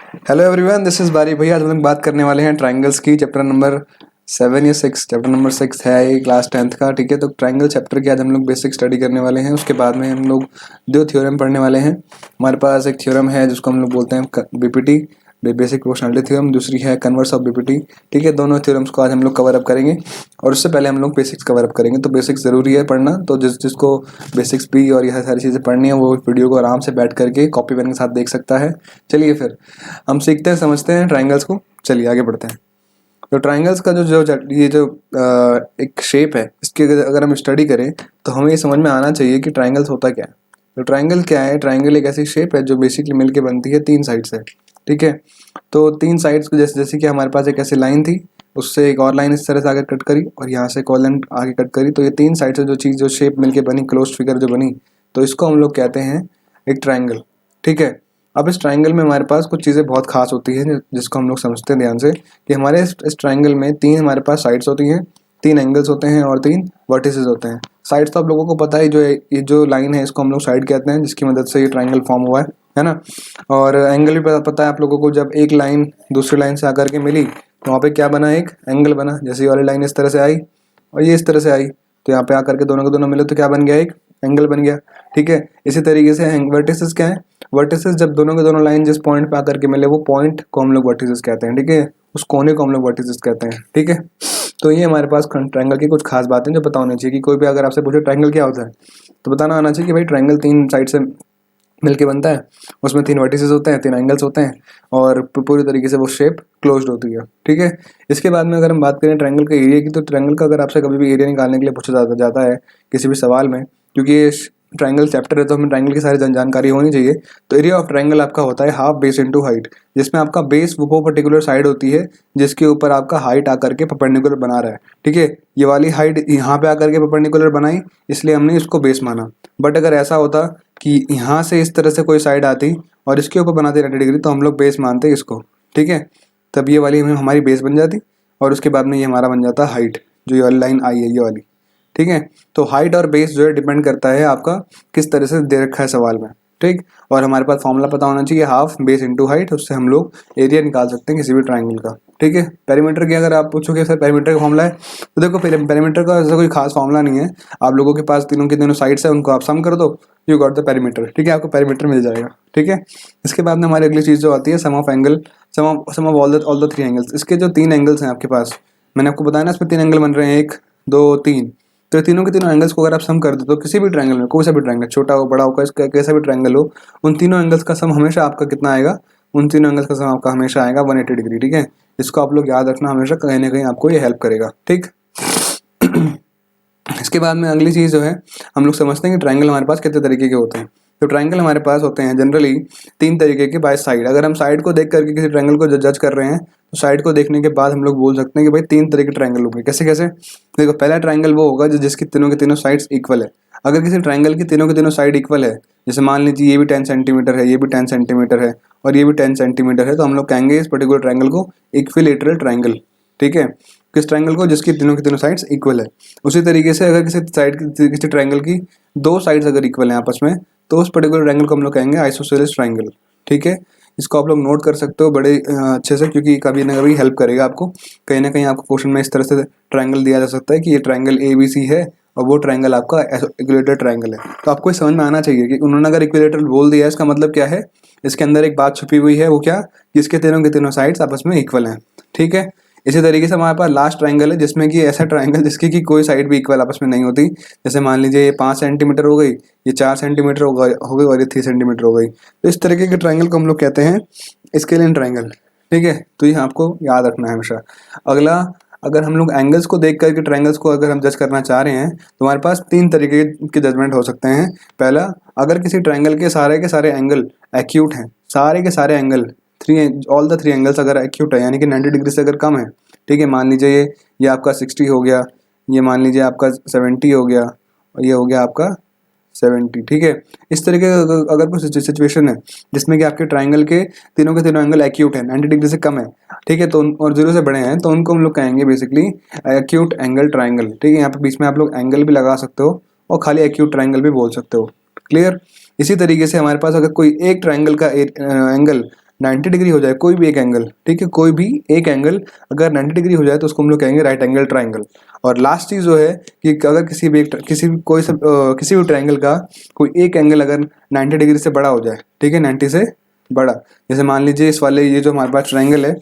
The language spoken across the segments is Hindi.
हेलो एवरीवन, दिस इज बारी भैया। आज हम लोग बात करने वाले हैं ट्राइंगल्स की। चैप्टर नंबर 7 या 6, चैप्टर नंबर 6 है ये क्लास 10th का। ठीक है, तो ट्राइंगल चैप्टर की आज हम लोग बेसिक स्टडी करने वाले हैं। उसके बाद में हम लोग दो थ्योरम पढ़ने वाले हैं। हमारे पास एक थ्योरम है जिसको हम लोग बोलते हैं बीपीटी, बेसिक प्रोपोर्शनलिटी थ्योरम। दूसरी है कन्वर्स ऑफ बीपीटी। ठीक है, दोनों थ्योरम्स को आज हम लोग कवर अप करेंगे और उससे पहले हम लोग बेसिक्स कवर अप करेंगे। तो बेसिक्स ज़रूरी है पढ़ना, तो जिसको बेसिक्स भी और यह सारी चीज़ें पढ़नी है वो वीडियो को आराम से बैठ करके कॉपी पेन के साथ देख सकता है। चलिए फिर हम सीखते हैं, समझते हैं ट्राइंगल्स को। चलिए आगे बढ़ते हैं। तो ट्राइंगल्स का जो एक शेप है, इसकी अगर हम स्टडी करें तो हमें ये समझ में आना चाहिए कि ट्राइंगल्स होता क्या है। तो ट्राइंगल क्या है? ट्राइंगल एक ऐसी शेप है जो बेसिकली मिलके बनती है तीन साइड से। ठीक है, तो तीन साइड्स को जैसे कि हमारे पास एक ऐसी लाइन थी, उससे एक और लाइन इस तरह से आगे कट करी और यहाँ से एक और लाइन आगे कट करी। तो ये तीन साइड से जो शेप मिलके बनी, क्लोज फिगर जो बनी, तो इसको हम लोग कहते हैं एक ट्राइंगल। ठीक है, अब इस ट्राइंगल में हमारे पास कुछ चीज़ें बहुत खास होती हैं जिसको हम लोग समझते हैं ध्यान से, कि हमारे इस ट्राइंगल में तीन हमारे पास साइड्स होती हैं, तीन एंगल्स होते हैं और तीन वर्टिसेस होते हैं। साइड्स तो आप लोगों को पता है, ये जो लाइन है इसको हम लोग साइड कहते हैं, जिसकी मदद से ये ट्राइंगल फॉर्म हुआ है ना। और एंगल भी पता है आप लोगों को, जब एक लाइन दूसरी लाइन से आकर के मिली तो वहाँ पे क्या बना? एक एंगल बना। जैसे ये वाली लाइन इस तरह से आई और ये इस तरह से आई, तो यहाँ पे आकर के दोनों के दोनों मिले तो क्या बन गया? एक एंगल बन गया। ठीक है, इसी तरीके से वर्टिसेस क्या है? वर्टिसेस जब दोनों के दोनों लाइन जिस पॉइंट पे आकर के मिले, वो पॉइंट को हम लोग वर्टिसेस कहते हैं। ठीक है, उस कोने को हम लोग वर्टिसेस कहते हैं। ठीक है, तो ये हमारे पास ट्रायंगल की कुछ खास बातें जो पता होनी चाहिए कि कोई भी अगर आपसे पूछे ट्रायंगल क्या होता है तो बताना आना चाहिए कि भाई ट्रायंगल तीन साइड से मिलके बनता है, उसमें तीन वर्टिसेस होते हैं, तीन एंगल्स होते हैं और पूरी तरीके से वो शेप क्लोज्ड होती है। ठीक है, इसके बाद में अगर हम बात करें ट्रायंगल के एरिया की, तो ट्रायंगल का अगर आपसे कभी भी एरिया निकालने के लिए पूछा जाता है किसी भी सवाल में, क्योंकि ये ट्रायंगल चैप्टर है तो हमें ट्रायंगल की सारी जानकारी होनी चाहिए। तो एरिया ऑफ ट्रायंगल आपका होता है हाफ बेस इनटू हाइट, जिसमें आपका बेस वो पर्टिकुलर साइड होती है जिसके ऊपर आपका हाइट आकर के परपेंडिकुलर बना रहा है। ठीक है, ये वाली हाइट यहाँ पे आकर के परपेंडिकुलर बनाई, इसलिए हमने इसको बेस माना। बट अगर ऐसा होता कि यहाँ से इस तरह से कोई साइड आती और इसके ऊपर बनाती 90 डिग्री, तो हम लोग बेस मानते इसको। ठीक है, तब ये वाली हमारी बेस बन जाती और उसके बाद में ये हमारा बन जाता हाइट, जो ये वाली लाइन आई है ये वाली। ठीक है, तो हाइट और बेस जो है डिपेंड करता है आपका किस तरह से दे रखा है सवाल में। ठीक, और हमारे पास फॉर्मूला पता होना चाहिए हाफ बेस इनटू हाइट, उससे हम लोग एरिया निकाल सकते हैं किसी भी ट्राइंगल का। ठीक है, पेरीमीटर की अगर आप पूछोगे सर पेरीमीटर का फॉर्मूला है, तो देखो पेरीमीटर का ऐसा कोई खास फॉर्मूला नहीं है। आप लोगों के पास तीनों की तीनों साइड्स है, उनको आप सम कर दो, यू गॉट द पेरीमीटर। ठीक है, आपको पेरीमीटर मिल जाएगा। ठीक है, इसके बाद में हमारी अगली चीज़ जो आती है sum of angle, sum of all the three angles. इसके जो तीन एंगल्स हैं आपके पास, मैंने आपको बताया ना इसमें तीन एंगल बन रहे हैं, एक दो तीन। तो तीनों के तीनों एंगल्स को अगर आप सम कर दो तो किसी भी ट्रायंगल में, कोई सा भी ट्रायंगल, छोटा हो बड़ा हो, कैसा भी ट्रायंगल हो, उन तीनों एंगल्स का सम हमेशा आपका कितना आएगा? उन तीनों एंगल्स का सम आपका हमेशा आएगा 180 डिग्री। ठीक है, इसको आप लोग याद रखना हमेशा, कहीं ना कहीं आपको ये हेल्प करेगा। ठीक इसके बाद में अगली चीज़ जो है, हम लोग समझते हैं कि ट्रायंगल हमारे पास कितने तरीके के होते हैं। तो ट्रायंगल हमारे पास होते हैं जनरली तीन तरीके के बाय साइड। अगर हम साइड को देख करके किसी ट्रायंगल को जज कर रहे हैं तो साइड को देखने के बाद हम लोग बोल सकते हैं कि भाई तीन तरह के ट्रायंगल होंगे। कैसे कैसे? देखो, पहला ट्रायंगल वो होगा जिसकी तीनों के तीनों साइड्स इक्वल है। अगर किसी ट्रायंगल की तीनों के तीनों साइड इक्वल है, जैसे मान लीजिए ये भी 10 सेंटीमीटर है, ये भी 10 सेंटीमीटर है और ये भी 10 सेंटीमीटर है, तो हम लोग कहेंगे इस पर्टिकुलर ट्रायंगल को इक्विलेटरल ट्रायंगल। ठीक है, किस ट्रायंगल को? जिसकी तीनों की तीनों साइड्स इक्वल है। उसी तरीके से अगर किसी ट्रायंगल की दो साइड्स अगर इक्वल हैं आपस में, तो उस पर्टिकुलर ट्रायंगल को हम लोग कहेंगे आइसोसेलेस ट्रायंगल। ठीक है, इसको आप लोग नोट कर सकते हो बड़े अच्छे से, क्योंकि कभी ना कभी हेल्प करेगा आपको। कहीं ना कहीं आपको क्वेश्चन में इस तरह से ट्रायंगल दिया जा सकता है कि ये ट्रायंगल ABC है और वो ट्रायंगल आपका इक्विलेटरल ट्रायंगल है। तो आपको समझ में आना चाहिए कि उन्होंने अगर इक्विलेटरल बोल दिया है, इसका मतलब क्या है? इसके अंदर एक बात छुपी हुई है, वो क्या? कि इसके तीनों के तीनों साइड्स आपस में इक्वल हैं। ठीक है, इसी तरीके से हमारे पास लास्ट ट्रायंगल है, जिसमें कि ऐसा ट्रायंगल जिसकी कि कोई साइड भी इक्वल आपस में नहीं होती। जैसे मान लीजिए ये 5 सेंटीमीटर हो गई, ये 4 सेंटीमीटर हो गई और ये 3 सेंटीमीटर हो गई। तो इस तरीके के ट्रायंगल को हम लोग कहते हैं स्केलियन ट्रायंगल। ठीक है, तो ये आपको याद रखना है हमेशा। अगला, अगर हम लोग एंगल्स को देख करके ट्रायंगल्स को अगर हम जज करना चाह रहे हैं तो हमारे पास तीन तरीके के जजमेंट हो सकते हैं। पहला, अगर किसी ट्रायंगल के सारे एंगल एक्यूट हैं, सारे के सारे angle all the three angles अगर एक्यूट है, यानी कि 90 डिग्री से अगर कम है। ठीक है, मान लीजिए ये आपका 60 हो गया, ये मान लीजिए आपका 70 हो गया और ये हो गया आपका 70। ठीक है, इस तरीके का अगर कोई सिचुएशन है जिसमें कि आपके ट्रायंगल के तीनों एंगल एक्यूट है, 90 डिग्री से कम है, ठीक है, तो और 0 से बड़े हैं, तो उनको हम लोग कहेंगे बेसिकली एक्यूट एंगल ट्रायंगल। ठीक है, यहाँ पे बीच में आप लोग एंगल भी लगा सकते हो और खाली एक्यूट ट्रायंगल भी बोल सकते हो। क्लियर? इसी तरीके से हमारे पास अगर कोई एक ट्रायंगल का एंगल 90 डिग्री हो जाए कोई भी एक एंगल, ठीक है, कोई भी एक एंगल अगर 90 डिग्री हो जाए तो उसको हम लोग कहेंगे राइट एंगल ट्राइंगल। और लास्ट चीज़ जो है कि अगर किसी भी ट्राइंगल का कोई एक एंगल अगर 90 डिग्री से बड़ा हो जाए, ठीक है, 90 से बड़ा, जैसे मान लीजिए इस वाले ये जो हमारे पास ट्राइंगल है,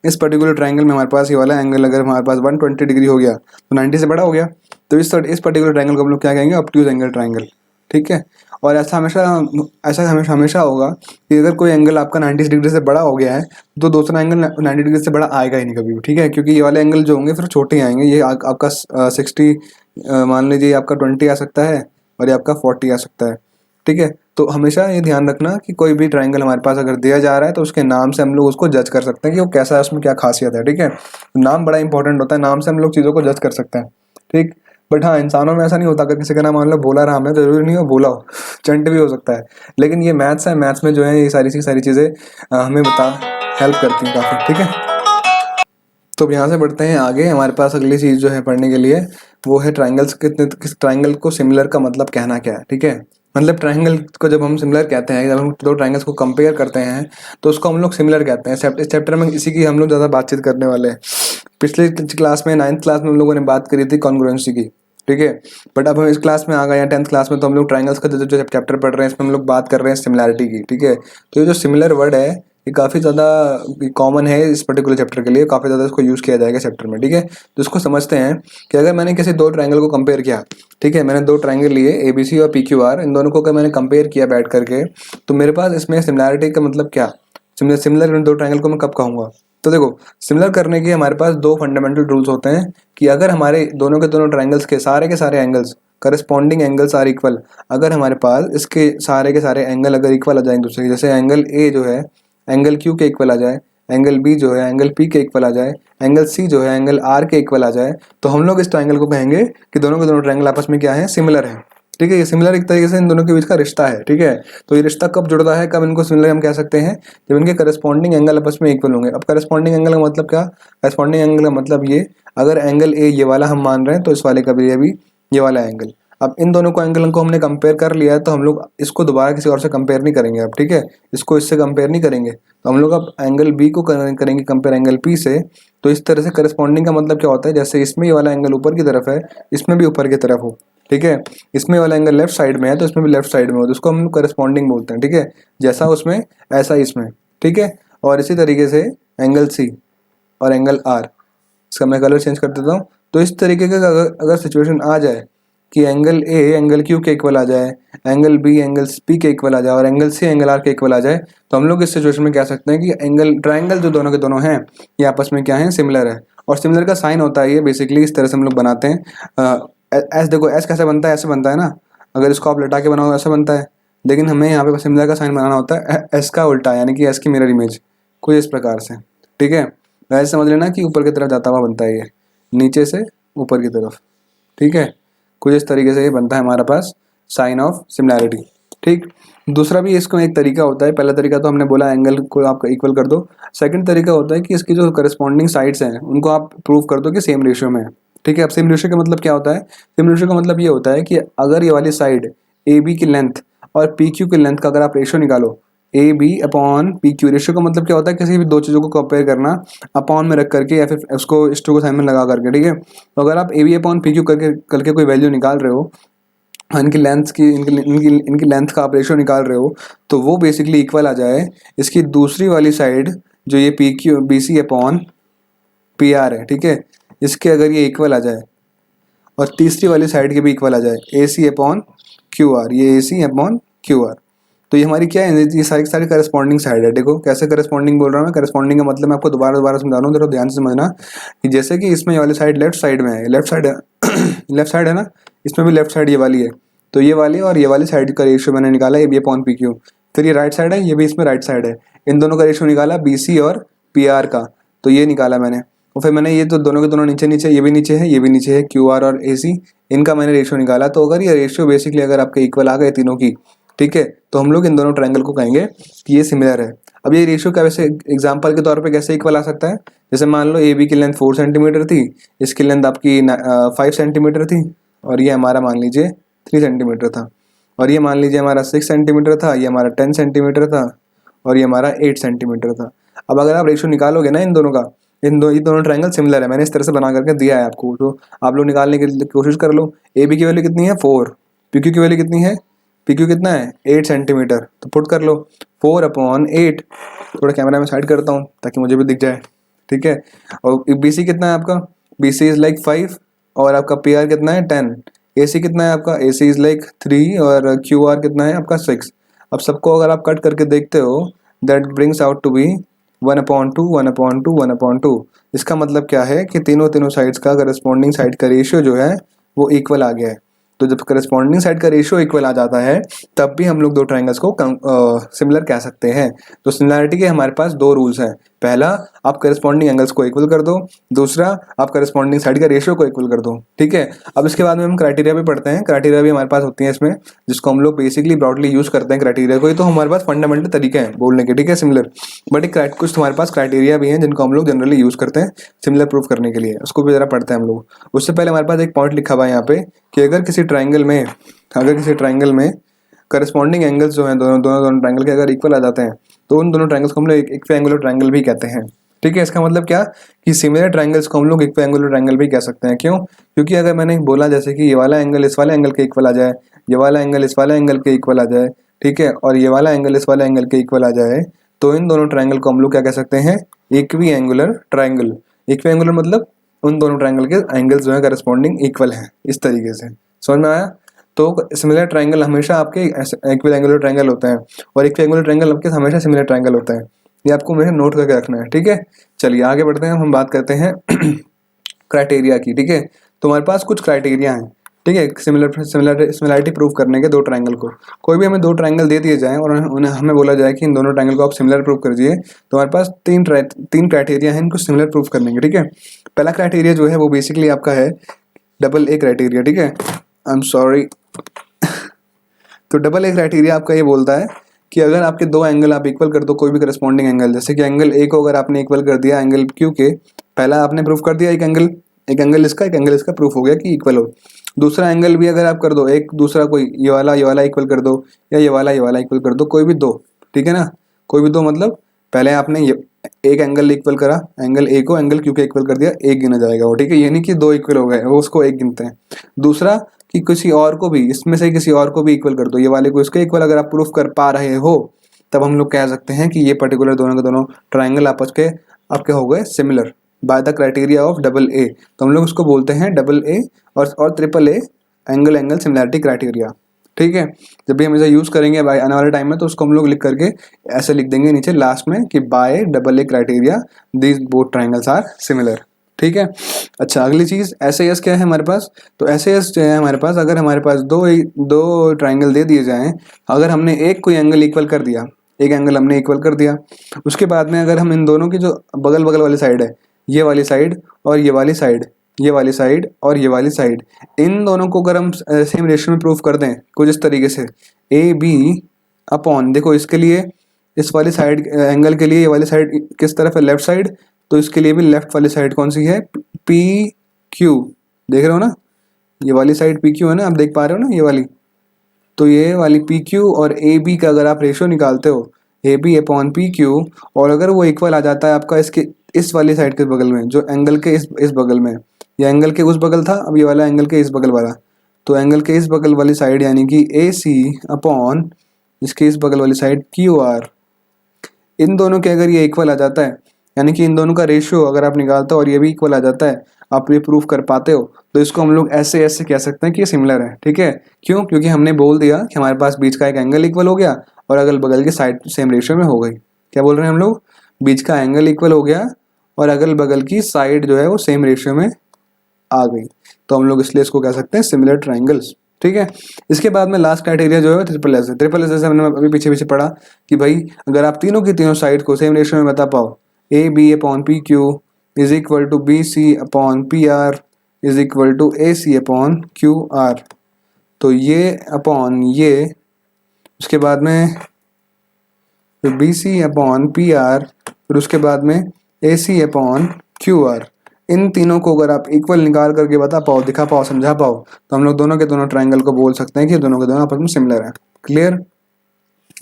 इस पर्टिकुलर ट्राइंगल में हमारे पास ये वाला एंगल अगर हमारे पास 120 डिग्री हो गया तो 90 से बड़ा हो गया, तो इस पर्टिकुलर ट्राइंगल को हम लोग क्या कहेंगे, ऑब्ट्यूज एंगल ट्राइंगल, ठीक है। और ऐसा हमेशा होगा कि अगर कोई एंगल आपका 90 डिग्री से बड़ा हो गया है तो दूसरा एंगल 90 डिग्री से बड़ा आएगा ही नहीं कभी भी, ठीक है, क्योंकि ये वाले एंगल जो होंगे फिर छोटे ही आएंगे। ये आपका 60, मान लीजिए आपका 20 आ सकता है और ये आपका 40 आ सकता है, ठीक है। तो हमेशा ये ध्यान रखना कि कोई भी ट्राइंगल हमारे पास अगर दिया जा रहा है तो उसके नाम से हम लोग उसको जज कर सकते हैं कि वो कैसा है, उसमें क्या खासियत है, ठीक है। नाम बड़ा इंपॉर्टेंट होता है, नाम से हम लोग चीज़ों को जज कर सकते हैं, ठीक। बट हाँ, इंसानों में ऐसा नहीं होता, अगर किसी का नाम मान लो भोला राम है तो जरूरी नहीं हो भोला हो, चंट भी हो सकता है। लेकिन ये मैथ्स है, मैथ्स में जो है ये सारी चीज़ें हमें हेल्प करती हैं काफ़ी, ठीक है। तो अब यहाँ से बढ़ते हैं आगे, हमारे पास अगली चीज़ जो है पढ़ने के लिए वो है ट्राइंगल्स। ट्राइंगल को सिमिलर का मतलब कहना क्या है, ठीक है। मतलब ट्राइंगल को जब हम सिमिलर कहते हैं, जब हम दो ट्राइंगल्स को कंपेयर करते हैं तो उसको हम लोग सिमिलर कहते हैं। इस चैप्टर में इसी की हम लोग ज़्यादा बातचीत करने वाले हैं। पिछले क्लास में 9th क्लास में हम लोगों ने बात करी थी कॉन्ग्रुएंसी की, ठीक है। बट अब हम इस क्लास में आ गए हैं 10th क्लास में, तो हम लोग ट्राइंगल्स का जो चैप्टर पढ़ रहे हैं इसमें हम लोग बात कर रहे हैं सिमिलैरिटी की, ठीक है। तो ये जो सिमिलर वर्ड है ये काफ़ी ज़्यादा कॉमन है इस पर्टिकुलर चैप्टर के लिए, काफ़ी ज़्यादा इसको यूज़ किया जाएगा चैप्टर में, ठीक है। तो इसको समझते हैं कि अगर मैंने किसी दो ट्राइंगल को कंपेयर किया, ठीक है, मैंने दो ट्राइंगल लिए ABC और PQR, इन दोनों को अगर मैंने कंपेयर किया बैठ करके, तो मेरे पास इसमें सिमिलैरिटी का मतलब क्या, सिमिलर इन दो ट्राइंगल को मैं कब कहूँगा। तो देखो, सिमिलर करने के हमारे पास दो फंडामेंटल रूल्स होते हैं कि अगर हमारे दोनों के दोनों ट्राइंगल्स के सारे angles corresponding angles are equal, अगर हमारे पास इसके सारे एंगल अगर इक्वल आ जाए एक दूसरे के, जैसे एंगल A जो है एंगल Q के इक्वल आ जाए, एंगल B जो है एंगल P के इक्वल आ जाए, एंगल C जो है एंगल R के इक्वल आ जाए, तो हम लोग इस ट्राइंगल को कहेंगे कि दोनों के दोनों ट्राइंगल आपस में क्या है, सिमिलर है, ठीक है। ये सिमिलर एक तरीके से इन दोनों के बीच का रिश्ता है, ठीक है। तो ये रिश्ता कब जुड़ता है, कब इनको सिमिलर हम कह सकते हैं, जब इनके करस्पॉन्डिंग एंगल आपस में इक्वल होंगे। अब करस्पॉन्डिंग एंगल का मतलब क्या, करस्पॉन्डिंग एंगल का मतलब ये, अगर एंगल A ये वाला हम मान रहे हैं तो इस वाले का भी ये वाला एंगल। अब इन दोनों को एंगल को हमने कंपेयर कर लिया है तो हम लोग इसको दोबारा किसी और से कंपेयर नहीं करेंगे अब, ठीक है। इसको इससे कंपेयर नहीं करेंगे, तो हम लोग अब एंगल B को करेंगे कंपेयर एंगल P से। तो इस तरह से करस्पॉन्डिंग का मतलब क्या होता है, जैसे इसमें ये वाला एंगल ऊपर की तरफ है, इसमें भी ऊपर की तरफ हो, ठीक है। इसमें वाला एंगल लेफ्ट साइड में है तो इसमें भी लेफ्ट साइड में हो, तो उसको हम करस्पॉन्डिंग बोलते हैं, ठीक है। जैसा उसमें ऐसा इसमें, ठीक है। और इसी तरीके से एंगल C और एंगल R, इसका मैं कलर चेंज कर देता हूँ। तो इस तरीके का अगर सिचुएशन आ जाए कि एंगल A एंगल Q के इक्वल आ जाए, एंगल B एंगल P के इक्वल आ जाए और एंगल C एंगल R के इक्वल आ जाए, तो हम लोग इस सिचुएशन में कह सकते हैं कि ट्राइंगल जो दोनों के दोनों हैं ये आपस में क्या है, सिमिलर है। और सिमिलर का साइन होता है ये बेसिकली इस तरह से हम लोग बनाते हैं। एस, देखो एस कैसे बनता है, ऐसे बनता है ना, अगर इसको आप लटा के बनाओ ऐसे बनता है, लेकिन हमें यहाँ पे सिमिलर का साइन बनाना होता है एस का उल्टा, यानी कि एस की मिरर इमेज, कुछ इस प्रकार से, ठीक है। वैसे समझ लेना कि ऊपर की तरफ जाता हुआ बनता है ये, नीचे से ऊपर की तरफ, ठीक है। कुछ इस तरीके से ये बनता है हमारा पास साइन ऑफ सिमिलैरिटी, ठीक। दूसरा भी इसको एक तरीका होता है, पहला तरीका तो हमने बोला एंगल को आप इक्वल कर दो। सेकंड तरीका होता है कि इसकी जो करस्पॉन्डिंग साइड्स हैं उनको आप प्रूव कर दो कि सेम रेशियो में है, ठीक है। अब सेम रेशियो का मतलब क्या होता है, सेम रेशियो का मतलब ये होता है कि अगर ये वाली साइड AB की लेंथ और PQ की लेंथ का अगर आप रेशियो निकालो, AB अपॉन PQ, रेशियो का मतलब क्या होता है, किसी भी दो चीज़ों को कंपेयर करना अपॉन में रख करके या फिर उसको इसको को साइन में लगा करके, ठीक है। तो अगर आप AB अपॉन PQ करके कोई वैल्यू निकाल रहे हो, इनकी लेंथ की इनकी लेंथ का आप रेशियो निकाल रहे हो, तो वो बेसिकली इक्वल आ जाए इसकी दूसरी वाली साइड जो ये BC अपॉन PR है, ठीक है। इसके अगर ये इक्वल आ जाए और तीसरी वाली साइड के भी इक्वल आ जाए AC अपॉन QR, ये AC अपॉन QR, तो ये हमारी क्या है, ये सारी करस्पॉन्डिंग साइड है। देखो कैसे करस्पॉन्डिंग बोल रहा हूँ मैं, करस्पॉन्डिंग का मतलब मैं आपको दोबारा समझा रहा हूँ, देखो ध्यान से समझना कि जैसे कि इसमें ये वाली साइड लेफ्ट साइड में है, लेफ्ट साइड है लेफ्ट साइड है ना, इसमें भी लेफ्ट साइड ये वाली है, तो ये वाली और ये वाली साइड का रेशियो मैंने निकाला AB अपॉन PQ। फिर ये राइट साइड है, ये भी इसमें राइट साइड है, इन दोनों का रेशियो निकाला BC और PR का, तो ये निकाला मैंने। और फिर मैंने ये तो दोनों के दोनों नीचे नीचे, ये भी नीचे है ये भी नीचे है, QR और AC, इनका मैंने रेशियो निकाला। तो अगर ये रेशियो बेसिकली अगर आपके इक्वल आ गए तीनों की, ठीक है, तो हम लोग इन दोनों ट्रायंगल को कहेंगे कि ये सिमिलर है। अब ये रेशियो का वैसे एग्जांपल के तौर पे कैसे इक्वल आ सकता है, जैसे मान लो AB की लेंथ 4 सेंटीमीटर थी, इसकी लेंथ आपकी 5 सेंटीमीटर थी, और ये हमारा मान लीजिए 3 सेंटीमीटर था, और ये मान लीजिए हमारा 6 सेंटीमीटर था, ये हमारा 10 सेंटीमीटर था, और ये हमारा 8 सेंटीमीटर था। अब अगर आप रेशियो निकालोगे ना इन दोनों का, ये दोनों ट्रायंगल सिमिलर है, मैंने इस तरह से बना करके दिया है आपको, तो आप लोग निकालने की कोशिश कर लो। ए बी की वैल्यू कितनी है 4, पी क्यू की वैल्यू कितनी है, पी क्यू कितना है 8 सेंटीमीटर, तो पुट कर लो 4/8। थोड़ा कैमरा में साइड करता हूँ ताकि मुझे भी दिख जाए, ठीक है। और बी सी कितना है आपका, बी सी इज़ लाइक 5 और आपका पी आर कितना है 10। ए सी कितना है आपका, ए सी इज़ लाइक 3 और क्यू आर कितना है आपका 6। अब सबको अगर आप कट करके देखते हो that brings out to be 1/2 1/2 1/2। इसका मतलब क्या है कि तीनों साइड्स का करस्पॉन्डिंग साइड का रेशियो जो है वो इक्वल आ गया है। तो जब करस्पॉन्डिंग साइड का रेशियो इक्वल आ जाता है तब भी हम लोग दो ट्रायंगल्स को सिमिलर कह सकते हैं। तो सिमिलैरिटी के हमारे पास दो रूल्स हैं। पहला, आप करस्पॉन्डिंग एंगल्स को इक्वल कर दो। दूसरा, आप करस्पॉन्डिंग साइड का रेशियो को इक्वल कर दो, ठीक है। अब इसके बाद में हम क्राइटेरिया भी पढ़ते हैं। क्राइटेरिया भी हमारे पास होती है इसमें, जिसको हम लोग बेसिकली ब्रॉडली यूज करते हैं क्राइटेरिया को। ये तो हमारे पास फंडामेंटल तरीके हैं बोलने के, ठीक है, सिमिलर। बट एक कुछ हमारे पास क्राइटेरिया भी हैं जिनको हम लोग जनरली यूज करते हैं सिमिलर प्रूफ करने के लिए। उसको भी जरा पढ़ते हैं हम लोग। उससे पहले हमारे पास एक पॉइंट लिखा हुआ है यहाँ पे कि अगर किसी ट्राइंगल में करस्पॉन्डिंग एंगल्स जो हैं दोनों ट्राइंगल के अगर इक्वल आ जाते हैं तो उन दोनों ट्राइंगल्स को हम लोग इक्विएंगुलर ट्राइंगल भी कहते हैं, ठीक है। इसका मतलब क्या कि सिमिलर ट्राइंगल्स को हम लोग इक्विएंगुलर ट्राइंगल भी कह सकते हैं। क्यों? क्योंकि अगर मैंने बोला जैसे कि ये वाला एंगल इस वाले एंगल के इक्वल आ जाए, ये वाला एंगल इस वाले एंगल के इक्वल आ जाए, ठीक है, और ये वाला एंगल इस वाले एंगल के इक्वल आ जाए, तो इन दोनों ट्राइंगल को हम लोग क्या कह सकते हैं, इक्विएंगुलर ट्राइंगल। इक्विएंगुलर मतलब उन दोनों ट्राइंगल के एंगल्स जो है करस्पॉन्डिंग इक्वल हैं, इस तरीके से। समझ में आया? तो सिमिलर ट्राइंगल हमेशा आपके इक्विएंगुलर ट्राइंगल होते हैं और इक्विएंगुलर ट्राइंगल आपके हमेशा सिमिलर ट्राइंगल होता है। ये आपको मेरे नोट करके रखना है, ठीक है। चलिए आगे बढ़ते हैं, हम बात करते हैं क्राइटेरिया की, ठीक है। तो हमारे पास कुछ क्राइटेरिया हैं, ठीक है, सिमिलरिटी प्रूव करने के दो ट्राइंगल को। कोई भी हमें दो ट्राइंगल दे दिए जाएं और उन्हें हमें बोला जाए कि इन दोनों ट्राइंगल को आप सिमिलर प्रूव कर दीजिए, तो हमारे पास तीन क्राइटेरिया हैं इनको सिमिलर प्रूव करने के, ठीक है। पहला क्राइटेरिया जो है वो बेसिकली आपका है डबल ए क्राइटेरिया, ठीक है। I am sorry. तो डबल ए क्राइटेरिया आपका ये बोलता है कि अगर आपके दो एंगल आप इक्वल कर दो, कोई भी करस्पॉन्डिंग एंगल, जैसे कि एंगल ए को अगर आपने इक्वल कर दिया एंगल क्यू के, पहला आपने प्रूफ कर दिया एक एंगल इसका प्रूफ हो गया कि इक्वल हो। दूसरा एंगल भी अगर आप कर दो, एक दूसरा कोई ये वाला इक्वल कर दो या ये वाला इक्वल कर दो, कोई भी दो, ठीक है ना, कोई भी दो, मतलब पहले आपने ये एक एंगल इक्वल करा, एंगल ए को एंगल क्यू के इक्वल कर दिया, एक गिना जाएगा वो, ठीक है। ये नहीं कि दो इक्वल हो गए वो उसको एक गिनते हैं। दूसरा कि किसी और को भी, इसमें से किसी और को भी इक्वल कर दो, ये वाले को इसके इक्वल अगर आप प्रूफ कर पा रहे हो तब हम लोग कह सकते हैं कि ये पर्टिकुलर दोनों के दोनों ट्राइंगल आपस के आपके हो गए similar by the criteria of double A. तो हम लोग उसको बोलते हैं डबल ए और triple A angle similarity criteria, ठीक है। जब भी हम इसे यूज करेंगे आने वाले टाइम में तो उसको हम लोग लिख करके ऐसे लिख देंगे नीचे लास्ट में कि by double A criteria these both triangles are similar, ठीक है। अच्छा, अगली चीज एस क्या है हमारे पास। तो एस जो है हमारे पास, अगर हमारे पास दो ट्राइंगल दे दिए जाएं, अगर हमने एक कोई एंगल इक्वल कर दिया, एक एंगल हमने इक्वल कर दिया, उसके बाद में अगर हम इन दोनों की जो बगल बगल वाली साइड है, ये वाली साइड और ये वाली साइड, ये वाली साइड और ये वाली साइड, इन दोनों को अगर हम सेम रेशियो में प्रूफ कर दें कुछ इस तरीके से, ए बी अपॉन, देखो इसके लिए इस वाली साइड एंगल के लिए ये वाली साइड किस तरफ है, लेफ्ट साइड, तो इसके लिए भी लेफ्ट वाली साइड कौन सी है, पी क्यू, देख रहे हो ना, ये वाली साइड पी क्यू है ना, आप देख पा रहे हो ना ये वाली, तो ये वाली पी क्यू और ए बी का अगर आप रेशियो निकालते हो A B upon P Q, और अगर वो इक्वल आ जाता है आपका इसके इस वाली साइड के बगल में, जो एंगल के इस बगल में, ये एंगल के उस बगल था, अब ये वाला एंगल के इस बगल वाला, तो एंगल के इस बगल वाली साइड यानी कि ए सी अपॉन इसके इस बगल वाली साइड क्यू आर, इन दोनों के अगर ये इक्वल आ जाता है, यानी कि इन दोनों का रेशियो अगर आप निकालते हो और ये भी इक्वल आ जाता है, आप ये प्रूफ कर पाते हो, तो इसको हम लोग ऐसे कह सकते हैं कि ये सिमिलर है, ठीक है। क्यों? क्योंकि हमने बोल दिया कि हमारे पास बीच का एक एंगल इक्वल हो गया और अगल बगल की साइड सेम रेशियो में हो गई। क्या बोल रहे हैं हम लोग? बीच का एंगल इक्वल हो गया और अगल बगल की साइड जो है वो सेम रेशियो में आ गई, तो हम लोग इसलिए इसको कह सकते हैं सिमिलर ट्राइंगल्स, ठीक है। इसके बाद में लास्ट क्राइटेरिया जो है ट्रिपल एस है। ट्रिपल एस जैसे हमने अभी पीछे पढ़ा कि भाई अगर आप तीनों की तीनों साइड को सेम रेशियो में बता पाओ, A B upon P Q is equal to B C upon P R is equal to A C upon Q R, तो ये अपॉन ये, उसके बाद में B C upon P R, फिर उसके बाद में A C upon Q R, इन तीनों को अगर आप इक्वल निकाल करके बता पाओ, दिखा पाओ, समझा पाओ, तो हम लोग दोनों के दोनों ट्राइंगल को बोल सकते हैं कि दोनों के दोनों आपस में सिमिलर है। क्लियर?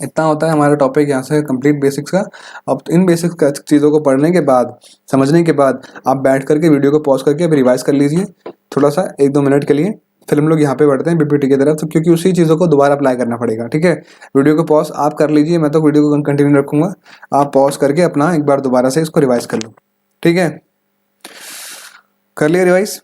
इतना होता है हमारा टॉपिक यहाँ से कंप्लीट बेसिक्स का। अब इन बेसिक्स का चीज़ों को पढ़ने के बाद, समझने के बाद आप बैठ करके वीडियो को पॉज करके अभी रिवाइज कर लीजिए थोड़ा सा 1-2 मिनट के लिए। फिर हम लोग यहाँ पे बढ़ते हैं बीपीटी की तरफ, तो क्योंकि उसी चीज़ों को दोबारा अप्लाई करना पड़ेगा। ठीक है, वीडियो को पॉज आप कर लीजिए, मैं तो वीडियो को कंटिन्यू रखूँगा, आप पॉज करके अपना एक बार दोबारा से इसको रिवाइज कर लो। ठीक है, कर लिया रिवाइज?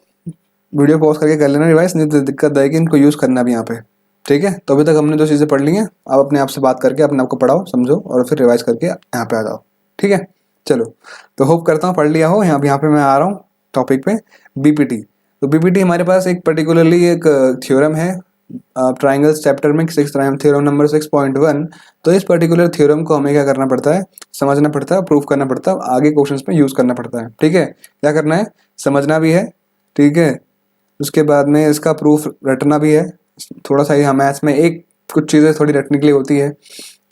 वीडियो पॉज करके कर लेना रिवाइज, नहीं तो दिक्कत आएगी इनको यूज़ करना भी यहाँ पे। ठीक है, तो अभी तक हमने जो चीज़ें पढ़ ली हैं, आप अपने आप से बात करके अपने आप को पढ़ाओ, समझो और फिर रिवाइज करके यहाँ पे आ जाओ। ठीक है, चलो, तो होप करता हूँ पढ़ लिया हो। यहाँ पे मैं आ रहा हूँ टॉपिक पे, बीपीटी। तो बीपीटी हमारे पास एक पर्टिकुलरली एक थ्योरम है ट्राइंगल्स चैप्टर में, थ्योरम नंबर 6.1। तो इस पर्टिकुलर थ्योरम को हमें क्या करना पड़ता है, समझना पड़ता है, प्रूफ करना पड़ता है, आगे क्वेश्चंस में यूज़ करना पड़ता है। ठीक है, क्या करना है, समझना भी है, ठीक है, उसके बाद में इसका प्रूफ रटना भी है। थोड़ा सा यहाँ मैथ्स में एक कुछ चीज़ें थोड़ी रटने के लिए होती है,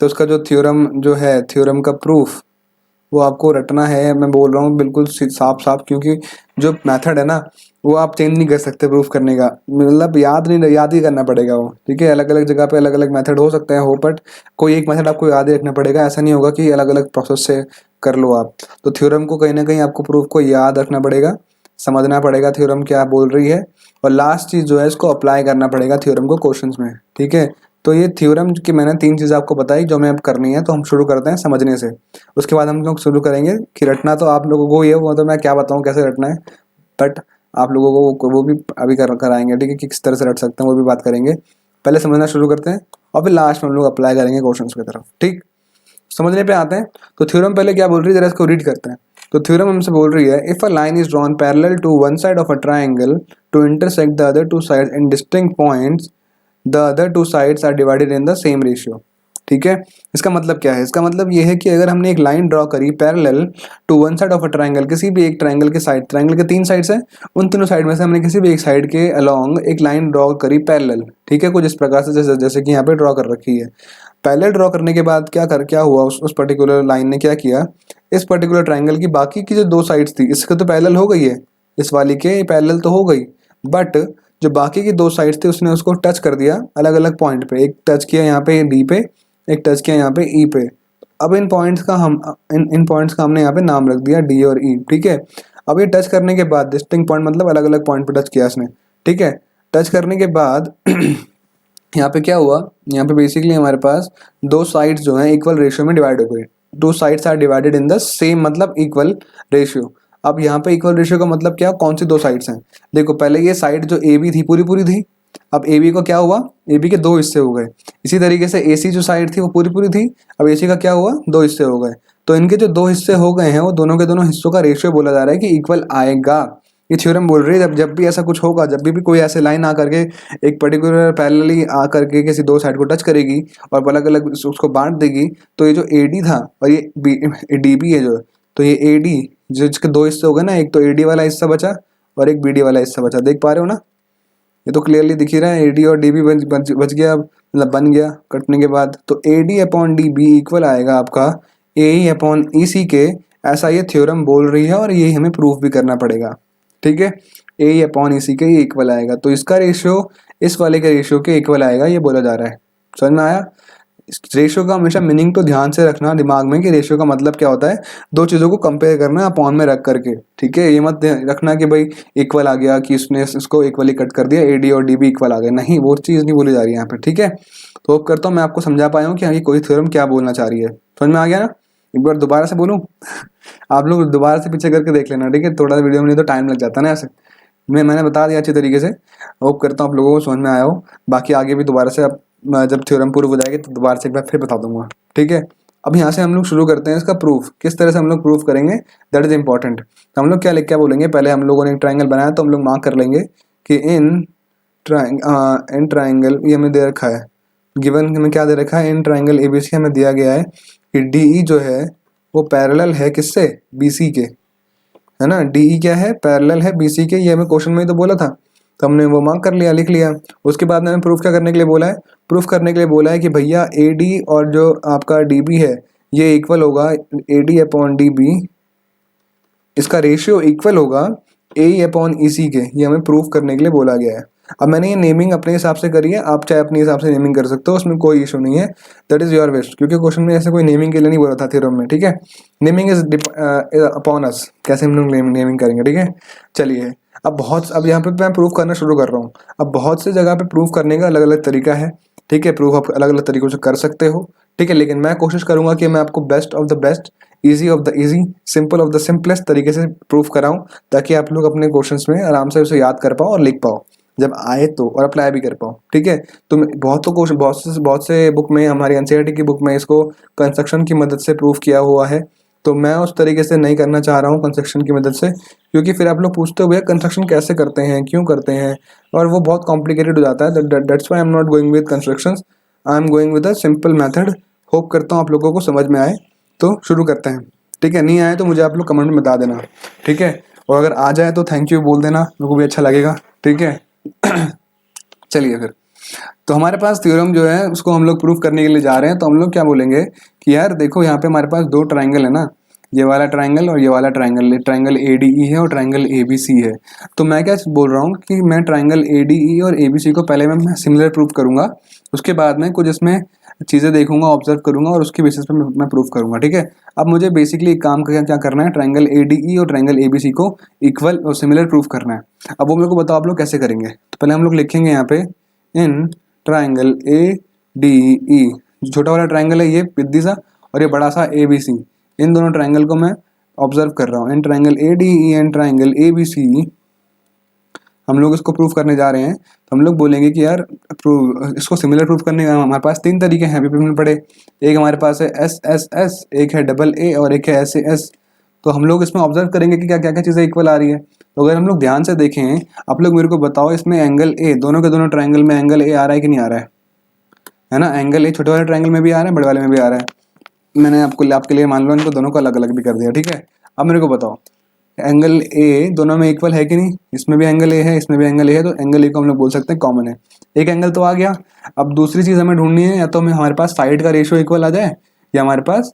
तो उसका जो थ्योरम जो है, थ्योरम का प्रूफ वो आपको रटना है। मैं बोल रहा हूँ बिल्कुल साफ साफ, क्योंकि जो मेथड है ना वो आप चेंज नहीं कर सकते प्रूफ करने का, मतलब याद ही करना पड़ेगा वो। ठीक है, अलग अलग जगह पे अलग अलग मेथड हो सकते हैं हो, बट कोई एक मेथड आपको याद ही रखना पड़ेगा। ऐसा नहीं होगा कि अलग अलग प्रोसेस से कर लो आप। तो थ्योरम को कहीं ना कहीं आपको प्रूफ को याद रखना पड़ेगा, समझना पड़ेगा थ्योरम क्या बोल रही है, और लास्ट चीज़ जो है इसको अप्लाई करना पड़ेगा थ्योरम को क्वेश्चंस में। ठीक है, तो ये थ्योरम की मैंने 3 चीज़ आपको बताई जो मैं अब करनी है, तो हम शुरू करते हैं समझने से। उसके बाद हम लोग शुरू करेंगे कि रटना तो आप लोगों को ही है, वो तो मैं क्या बताऊँ कैसे रटना है, बट आप लोगों को वो भी अभी कराएंगे। ठीक है, कि किस तरह से रट सकते हैं वो भी बात करेंगे। पहले समझना शुरू करते हैं और फिर लास्ट में हम लोग अप्लाई करेंगे क्वेश्चन की तरफ। ठीक, समझने पे आते हैं। तो थ्योरम पहले क्या बोल रही है, जरा इसको रीड करते हैं। तो थ्योरम हमसे बोल रही है, if a line is drawn parallel to one side of a triangle to intersect the other two sides in distinct points, the other two sides are divided in the same ratio. ठीक है, इसका मतलब क्या है, इसका मतलब ये है कि अगर हमने एक लाइन ड्रॉ करी parallel to one side of a triangle, किसी भी एक ट्राइंगल के साइड, ट्राइंगल के 3 साइड्स हैं, उन तीनों साइड में से हमने किसी भी एक साइड के अलोंग एक लाइन ड्रॉ करी पैरेलल। ठीक है, कुछ इस प्रकार से जैसे कि यहाँ पे ड्रॉ कर रखी है। पैरेलल ड्रॉ करने के बाद क्या हुआ, उस पर्टिकुलर लाइन ने क्या किया, इस पर्टिकुलर ट्राइंगल की बाकी की जो 2 साइड्स थी, इसके तो पैरेलल हो गई है, इस वाली के पैरेलल तो हो गई, बट जो बाकी की 2 साइड्स थी उसने उसको टच कर दिया अलग अलग पॉइंट पे। एक टच किया यहाँ पे डी पे, एक टच किया यहाँ पे ई पे। अब इन पॉइंट्स का इन पॉइंट्स का हमने यहाँ पे नाम रख दिया डी और ई। ठीक है, अब ये टच करने के बाद डिस्टिंक्ट पॉइंट मतलब अलग अलग पॉइंट पे टच किया इसने। ठीक है, टच करने के बाद यहाँ पे क्या हुआ, यहाँ पे बेसिकली हमारे पास 2 साइड्स जो हैं इक्वल रेशियो में डिवाइड हो गए। 2 sides are divided in the same मतलब इक्वल रेशियो। अब यहाँ पे इक्वल रेशियो का मतलब क्या, कौन सी 2 साइड्स हैं, देखो पहले ये साइड जो ए बी थी पूरी पूरी थी, अब ए बी को क्या हुआ, ए बी के 2 हिस्से हो गए। इसी तरीके से ए सी जो साइड थी वो पूरी पूरी थी, अब ए सी का क्या हुआ, 2 हिस्से हो गए। तो इनके जो 2 हिस्से हो गए हैं वो दोनों के दोनों हिस्सों का रेशियो बोला जा रहा है कि इक्वल आएगा। ये थ्योरम बोल रही है जब भी ऐसा कुछ होगा, जब भी कोई ऐसे लाइन आ करके एक पर्टिकुलर पैरेलली आ करके किसी 2 साइड को टच करेगी और अलग अलग उसको बांट देगी, तो ये जो ए डी था और ये डी बी है जो, तो ये ए डी जिसके 2 हिस्से हो गए ना, एक तो ए डी वाला हिस्सा बचा और एक बी डी वाला हिस्सा बचा, देख पा रहे हो ना, ये तो क्लियरली दिख ही रहा है। ए डी और डी बी बच गया, मतलब बन गया कटने के बाद। तो A D upon D B equal आएगा आपका ए ई अपॉन ई सी के, ऐसा ये थ्योरम बोल रही है और ये हमें प्रूफ भी करना पड़ेगा। ठीक है, ए ई अपॉन ई सी के ये इक्वल आएगा, तो इसका रेशियो इस वाले के रेशियो के इक्वल आएगा, ये बोला जा रहा है। समझ में आया? रेशियो का हमेशा मीनिंग तो ध्यान से रखना दिमाग में कि रेशियो का मतलब क्या होता है, 2 चीज़ों को कंपेयर करना अपॉन में रख करके। ठीक है, ये मत रखना कि भाई इक्वल आ गया कि उसने इसको इक्वली कट कर दिया, ए डी और डी बी इक्वल आ गया, नहीं, वो चीज़ नहीं बोली जा रही है यहाँ पे। ठीक है, तो होप करता हूँ मैं आपको समझा पाया हूँ कि हाँ ये कोई थ्योरम क्या बोलना चाह रही है। समझ में आ गया ना? एक बार दोबारा से बोलूँ आप लोग दोबारा से पीछे करके देख लेना। ठीक है, थोड़ा सा वीडियो में नहीं तो टाइम लग जाता है ना ऐसे। मैंने बता दिया अच्छे तरीके से, होप करता हूँ आप लोगों को समझ में आया हो। बाकी आगे भी दोबारा से जब थ्योरम प्रूव हो जाएगी तो दोबारा से एक बार फिर बता दूंगा। ठीक है, अब यहाँ से हम लोग शुरू करते हैं इसका प्रूफ, किस तरह से हम लोग प्रूफ करेंगे, दैट इज इंपॉर्टेंट। तो हम लोग क्या लिख क्या बोलेंगे, पहले हम लोगों ने एक ट्राइंगल बनाया तो हम लोग मार्क कर लेंगे कि इन ट्राइंगल, ये हमें दे रखा है, गिवन हमें क्या दे रखा है, इन ट्राइंगल ए बी सी हमें दिया गया है कि डी ई जो है वो पैरेलल है किससे, बी सी के, है ना। डी ई क्या है, पैरेलल है बी सी के, ये हमें क्वेश्चन में ही तो बोला था, तो हमने वो मार्क कर लिया, लिख लिया। उसके बाद हमें प्रूफ क्या करने के लिए बोला है, प्रूफ करने के लिए बोला है कि भैया ए डी और जो आपका डी बी है ये इक्वल होगा A D upon D B, इसका रेशियो इक्वल होगा ए ई अपॉन ई सी के, ये हमें प्रूफ करने के लिए बोला गया है। अब मैंने ये नेमिंग अपने हिसाब से करी है, आप चाहे अपने हिसाब से नेमिंग कर सकते हो, उसमें कोई इशू नहीं है, दैट इज़ योर विश, क्योंकि क्वेश्चन में ऐसे कोई नेमिंग के लिए नहीं बोला था थ्योरम में, ठीक है। नेमिंग इज अपॉन अस, कैसे हम लोग नेमिंग करेंगे, ठीक है। चलिए अब यहाँ पे मैं प्रूव करना शुरू कर रहा हूँ। अब बहुत सी जगह पे प्रूव करने का अलग अलग तरीका है, ठीक है, प्रूफ आप अलग अलग तरीकों से कर सकते हो, ठीक है, लेकिन मैं कोशिश करूंगा कि मैं आपको best of the best, easy of the easy, simple of the simplest तरीके से प्रूफ कराऊं, ताकि आप लोग अपने क्वेश्चंस में आराम से उसे याद कर पाओ और लिख पाओ जब आए तो, और अप्लाई भी कर पाओ, ठीक है। तो बहुत से बुक में, हमारी एनसीईआरटी की बुक में इसको कंस्ट्रक्शन की मदद से प्रूफ किया हुआ है, तो मैं उस तरीके से नहीं करना चाह रहा हूँ कंस्ट्रक्शन की मदद से, क्योंकि फिर आप लोग पूछते हो भैया कंस्ट्रक्शन कैसे करते हैं, क्यों करते हैं, और वो बहुत कॉम्प्लिकेटेड हो जाता है। That's why I am not going with constructions, I am going with a simple method. Hope करता हूँ आप लोगों को समझ में आए, तो शुरू करते हैं, ठीक है। नहीं आए तो मुझे आप लोग कमेंट में बता देना, ठीक है, और अगर आ जाए तो थैंक यू बोल देना, मेरे को भी अच्छा लगेगा, ठीक है। चलिए फिर, तो हमारे पास थ्योरम जो है उसको हम लोग प्रूफ करने के लिए जा रहे हैं, तो हम लोग क्या बोलेंगे कि यार देखो यहाँ पे हमारे पास दो ट्राइंगल है ना, ये वाला ट्राइंगल और ये वाला ट्राइंगल, ट्राइंगल ए डी ई है और ट्राइंगल ए बी सी है। तो मैं क्या बोल रहा हूँ कि मैं ट्राइंगल ए डी ई और ए बी सी को पहले मैं सिमिलर प्रूफ करूंगा, उसके बाद में कुछ इसमें चीज़ें देखूंगा, ऑब्जर्व करूंगा, और उसके बेसिस पे मैं प्रूफ करूंगा, ठीक है। अब मुझे बेसिकली एक काम क्या करना है, ट्राइंगल ए डी ई और ट्राइंगल ए बी सी को इक्वल और सिमिलर प्रूफ करना है। अब वो मेरे को बताओ आप लोग कैसे करेंगे। तो पहले हम लोग लिखेंगे यहाँ पे इन ट्राइंगल ए डी ई, छोटा वाला ट्राइंगल है ये विद सा, और ये बड़ा सा ए बी सी, इन दोनों ट्राइंगल को मैं ऑब्जर्व कर रहा हूँ। In triangle A D E and triangle A B C, हम लोग इसको प्रूफ करने जा रहे हैं। तो हम लोग बोलेंगे कि यार इसको सिमिलर प्रूफ करने का हमारे पास तीन तरीके हैं, अभी हमने पढ़े। एक हमारे पास है एस एस एस, एक है डबल ए, और एक है एस ए एस। तो हम लोग इसमें ऑब्जर्व करेंगे कि क्या क्या क्या चीज़ें इक्वल आ रही है। तो अगर हम लोग ध्यान से देखें, आप लोग मेरे को बताओ इसमें एंगल ए, दोनों के दोनों ट्राइंगल में एंगल ए आ रहा है कि नहीं आ रहा है ना। एंगल ए छोटे वाले ट्राइंगल में भी आ रहा है, बड़े वाले में भी आ रहा है। मैंने आपके लिए मान लो इनको दोनों को अलग अलग भी कर दिया, ठीक है। अब मेरे को बताओ एंगल ए दोनों में इक्वल है कि नहीं, इसमें भी एंगल ए है, इसमें भी एंगल ए है, तो एंगल ए को हम लोग बोल सकते हैं कॉमन है। एक एंगल तो आ गया। अब दूसरी चीज़ हमें ढूंढनी है, या तो हमारे पास साइड का रेशियो इक्वल आ जाए, या हमारे पास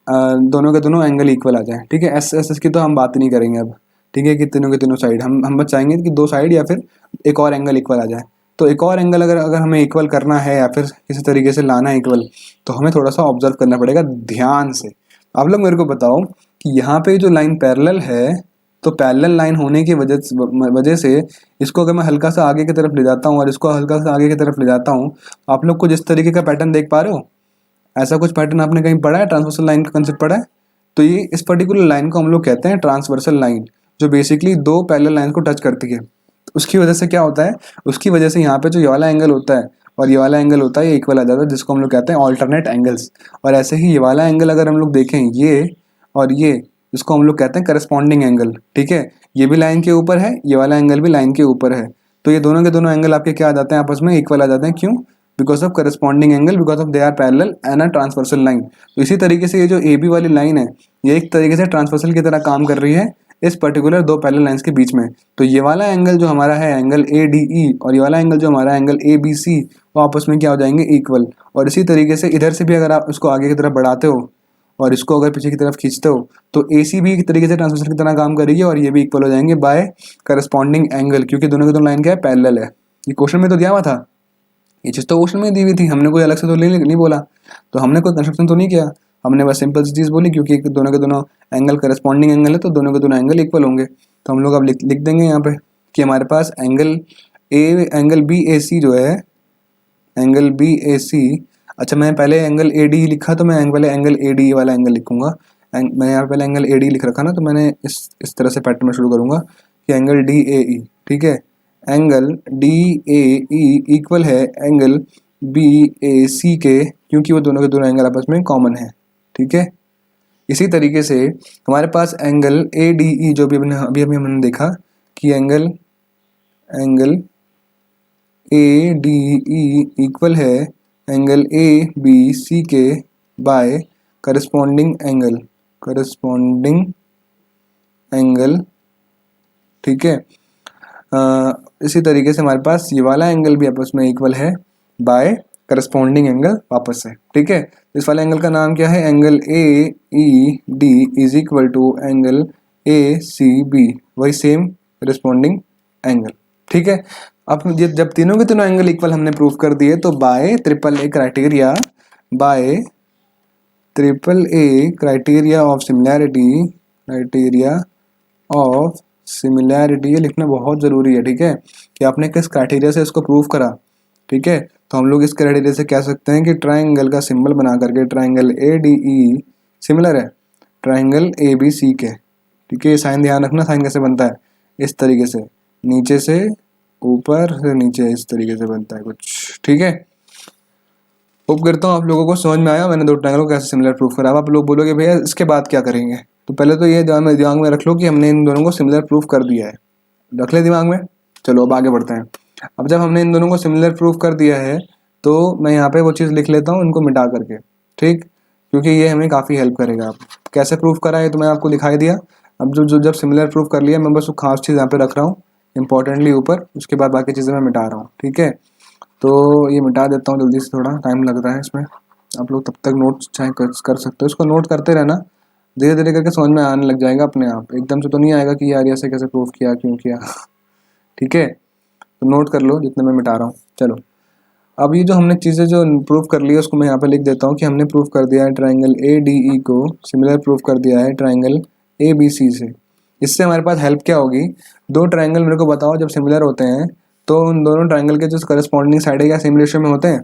दोनों के दोनों एंगल इक्वल आ जाए, ठीक है। एस एस एस की तो हम बात नहीं करेंगे अब, ठीक है, कि तीनों के तीनों साइड, हम बस चाहेंगे कि दो साइड या फिर एक और एंगल इक्वल आ जाए। तो एक और एंगल अगर हमें इक्वल करना है या फिर किसी तरीके से लाना है इक्वल, तो हमें थोड़ा सा ऑब्जर्व करना पड़ेगा ध्यान से। आप लोग मेरे को बताओ कि यहाँ पे जो लाइन पैरेलल है, तो पैरेलल लाइन होने की वजह से इसको अगर मैं हल्का सा आगे की तरफ ले जाता हूँ और इसको हल्का सा आगे की तरफ ले जाता हूँ, आप लोग कुछ इस तरीके का पैटर्न देख पा रहे हो। ऐसा कुछ पैटर्न आपने कहीं पढ़ा है, ट्रांसवर्सल लाइन का कंसेप्ट पढ़ा है। तो ये इस पर्टिकुलर लाइन को हम लोग कहते हैं ट्रांसवर्सल लाइन, जो बेसिकली दो पैरेलल लाइन को टच करती है। तो उसकी वजह से क्या होता है, उसकी वजह से यहाँ पे जो ये वाला एंगल होता है और ये वाला एंगल होता है, ये इक्वल आ जाता है, जिसको हम लोग कहते हैं ऑल्टरनेट एंगल्स। और ऐसे ही ये वाला एंगल अगर हम लोग देखें, ये और ये, इसको हम लोग कहते हैं करस्पॉन्डिंग एंगल, ठीक है। ये भी लाइन के ऊपर है, ये वाला एंगल भी लाइन के ऊपर है, तो ये दोनों के दोनों एंगल आपके क्या आ जाते हैं, आपस में इक्वल आ जाते हैं। क्यों? Because of corresponding angle, because of they are parallel and a transversal line. तो इसी तरीके से ये जो ए बी वाली लाइन है, ये एक तरीके से ट्रांसवर्सल की तरह काम कर रही है इस पर्टिकुलर दो पैरेलल लाइंस के बीच में। तो ये वाला एंगल जो हमारा है एंगल ए डी ई, और ये वाला एंगल जो हमारा एंगल ए बी सी, वो आपस में क्या हो जाएंगे, इक्वल। और इसी तरीके से इधर से भी अगर आप इसको आगे की तरफ बढ़ाते हो और इसको अगर पीछे की तरफ खींचते हो, तो ए सी भी एक तरीके से ट्रांसवर्सल की तरह काम करेगी और ये भी इक्वल हो जाएंगे बाय करस्पॉन्डिंग एंगल, क्योंकि दोनों की दोनों लाइन क्या है, पैरेलल है। ये क्वेश्चन में तो दिया हुआ था, ये चीज़ तो क्वेश्चन में दी हुई थी, हमने कोई अलग से तो नहीं बोला, तो हमने कोई कंस्ट्रक्शन तो नहीं किया, हमने बस सिंपल सी चीज़ बोली, क्योंकि दोनों के दोनों एंगल करस्पॉन्डिंग एंगल है, तो दोनों के दोनों एंगल इक्वल होंगे। तो हम लोग अब लिख देंगे यहाँ पे कि हमारे पास एंगल बी ए सी जो है, एंगल बी ए सी, अच्छा मैं पहले एंगल ए डी लिखा, तो मैं पहले एंगल ए डी वाला एंगल लिखूंगा। मैं यहाँ पहले एंगल ए डी लिख रखा ना, तो मैंने इस तरह से पैटर्न में शुरू करूँगा कि एंगल डी ए ई, ठीक है, angle D A E equal है एंगल बी ए सी के, क्योंकि वो दोनों के दोनों एंगल आपस में कॉमन है, ठीक है। इसी तरीके से हमारे पास एंगल ए डी ई, जो भी अभी हमने देखा कि angle A D E equal है एंगल ए बी सी के बाय करस्पॉन्डिंग एंगल, ठीक है। इसी तरीके से हमारे पास ये वाला एंगल भी आपस में इक्वल है बाय करस्पॉन्डिंग एंगल वापस से, ठीक है। इस वाले एंगल का नाम क्या है, angle A E D is equal to angle A C B, वही सेम करस्पॉन्डिंग एंगल, ठीक है। अब जब तीनों के तीनों एंगल इक्वल हमने प्रूव कर दिए तो bye triple A criteria, bye triple A criteria of similarity, criteria of similarity, ये लिखना बहुत ज़रूरी है, ठीक है, कि आपने किस क्राइटेरिया से इसको प्रूव करा, ठीक है। तो हम लोग इस क्राइटेरिया से कह सकते हैं कि ट्राइंगल का सिंबल बना करके triangle A D E similar है ट्राइंगल ए बी सी के, ठीक है। ये साइन ध्यान रखना, साइन कैसे बनता है, इस तरीके से, नीचे से ऊपर से नीचे, इस तरीके से बनता है कुछ, ठीक है। होप करता हूँ आप लोगों को समझ में आया मैंने दो ट्रायंगल को कैसे सिमिलर प्रूफ करा। अब आप लोग बोलोगे भैया इसके बाद क्या करेंगे, तो पहले तो ये दिमाग में रख लो कि हमने इन दोनों को सिमिलर प्रूफ कर दिया है, रख ले दिमाग में। चलो अब आगे बढ़ते हैं। अब जब हमने इन दोनों को सिमिलर प्रूफ कर दिया है तो मैं यहाँ पे वो चीज़ लिख लेता हूँ इनको मिटा करके, ठीक, क्योंकि ये हमें काफ़ी हेल्प करेगा। अब कैसे प्रूफ करा है तो मैं आपको दिखाई दिया। अब जब सिमिलर प्रूफ कर लिया मैं बस वो खास चीज़ यहाँ पे रख रहा हूँ इंपॉर्टेंटली ऊपर, उसके बाद बाकी चीज़ें मैं मिटा रहा हूँ, ठीक है। तो ये मिटा देता हूँ जल्दी से, थोड़ा टाइम लग रहा है इसमें। आप लोग तब तक नोट चाहे कर सकते हो, इसको नोट करते रहना, धीरे धीरे करके समझ में आने लग जाएगा अपने आप, एकदम से तो नहीं आएगा कि यार ऐसे कैसे प्रूफ किया, क्यों किया ठीक है। तो नोट कर लो जितने मैं मिटा रहा हूँ। चलो अब ये जो हमने चीज़ें जो प्रूफ कर ली है उसको मैं यहाँ पे लिख देता हूँ कि हमने प्रूफ कर दिया है ट्राइंगल ए डी ई को सिमिलर प्रूफ कर दिया है ट्राइंगल ए बी सी से। इससे हमारे पास हेल्प क्या होगी, दो ट्राइंगल मेरे को बताओ जब सिमिलर होते हैं तो उन दोनों ट्राइंगल के जो करस्पॉन्डिंग साइड है क्या सेम रेशियो में होते हैं,